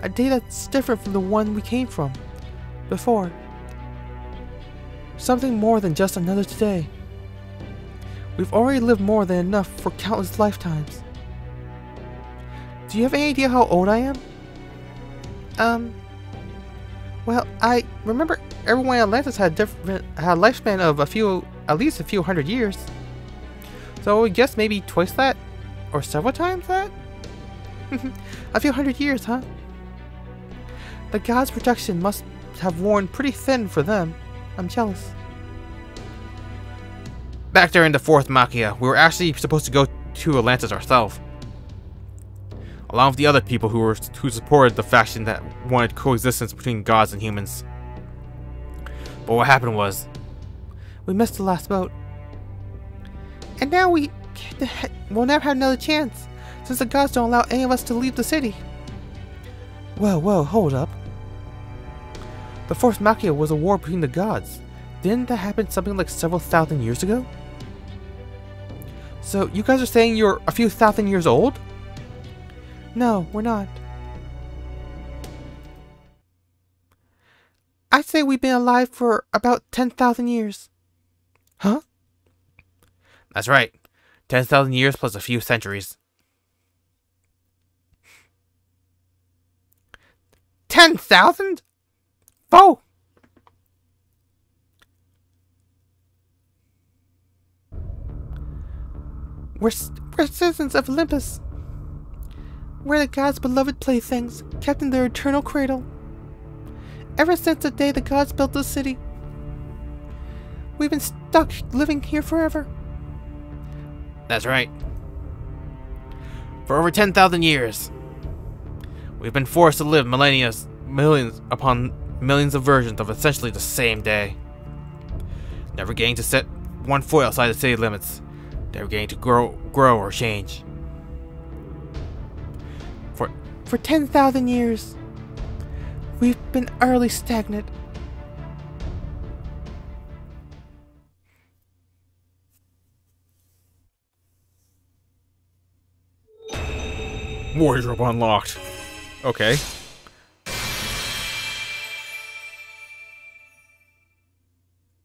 A day that's different from the one we came from before. Something more than just another today. We've already lived more than enough for countless lifetimes. Do you have any idea how old I am? Well, I remember everyone in Atlantis had a lifespan of at least a few hundred years. So I guess maybe twice that? Or several times that? A few hundred years, huh? The gods' protection must have worn pretty thin for them. I'm jealous. Back during the fourth Machia, we were actually supposed to go to Atlantis ourselves, along with the other people who supported the faction that wanted coexistence between gods and humans. But what happened was, we missed the last boat, and now we'll never have another chance, since the gods don't allow any of us to leave the city. Whoa, hold up. The fourth Machia was a war between the gods. Didn't that happen something like several thousand years ago? So you guys are saying you're a few thousand years old? No, we're not. I'd say we've been alive for about 10,000 years. Huh? That's right. 10,000 years plus a few centuries. 10,000? Oh! We're citizens of Olympus. We're the gods' beloved playthings, kept in their eternal cradle. Ever since the day the gods built this city, we've been stuck living here forever. That's right. For over 10,000 years, we've been forced to live millions upon millions of versions of essentially the same day. Never getting to set one foot outside the city limits. Never getting to grow or change. For 10,000 years, we've been utterly stagnant. Wardrobe unlocked. Okay.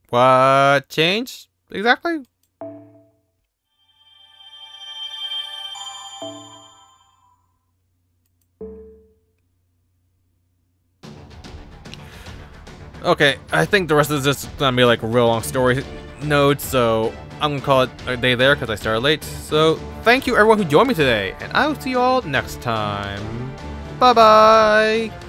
What changed exactly? Okay, I think the rest of this is gonna be like a real long story node, so I'm gonna call it a day there because I started late. So thank you everyone who joined me today, and I will see you all next time. Bye bye!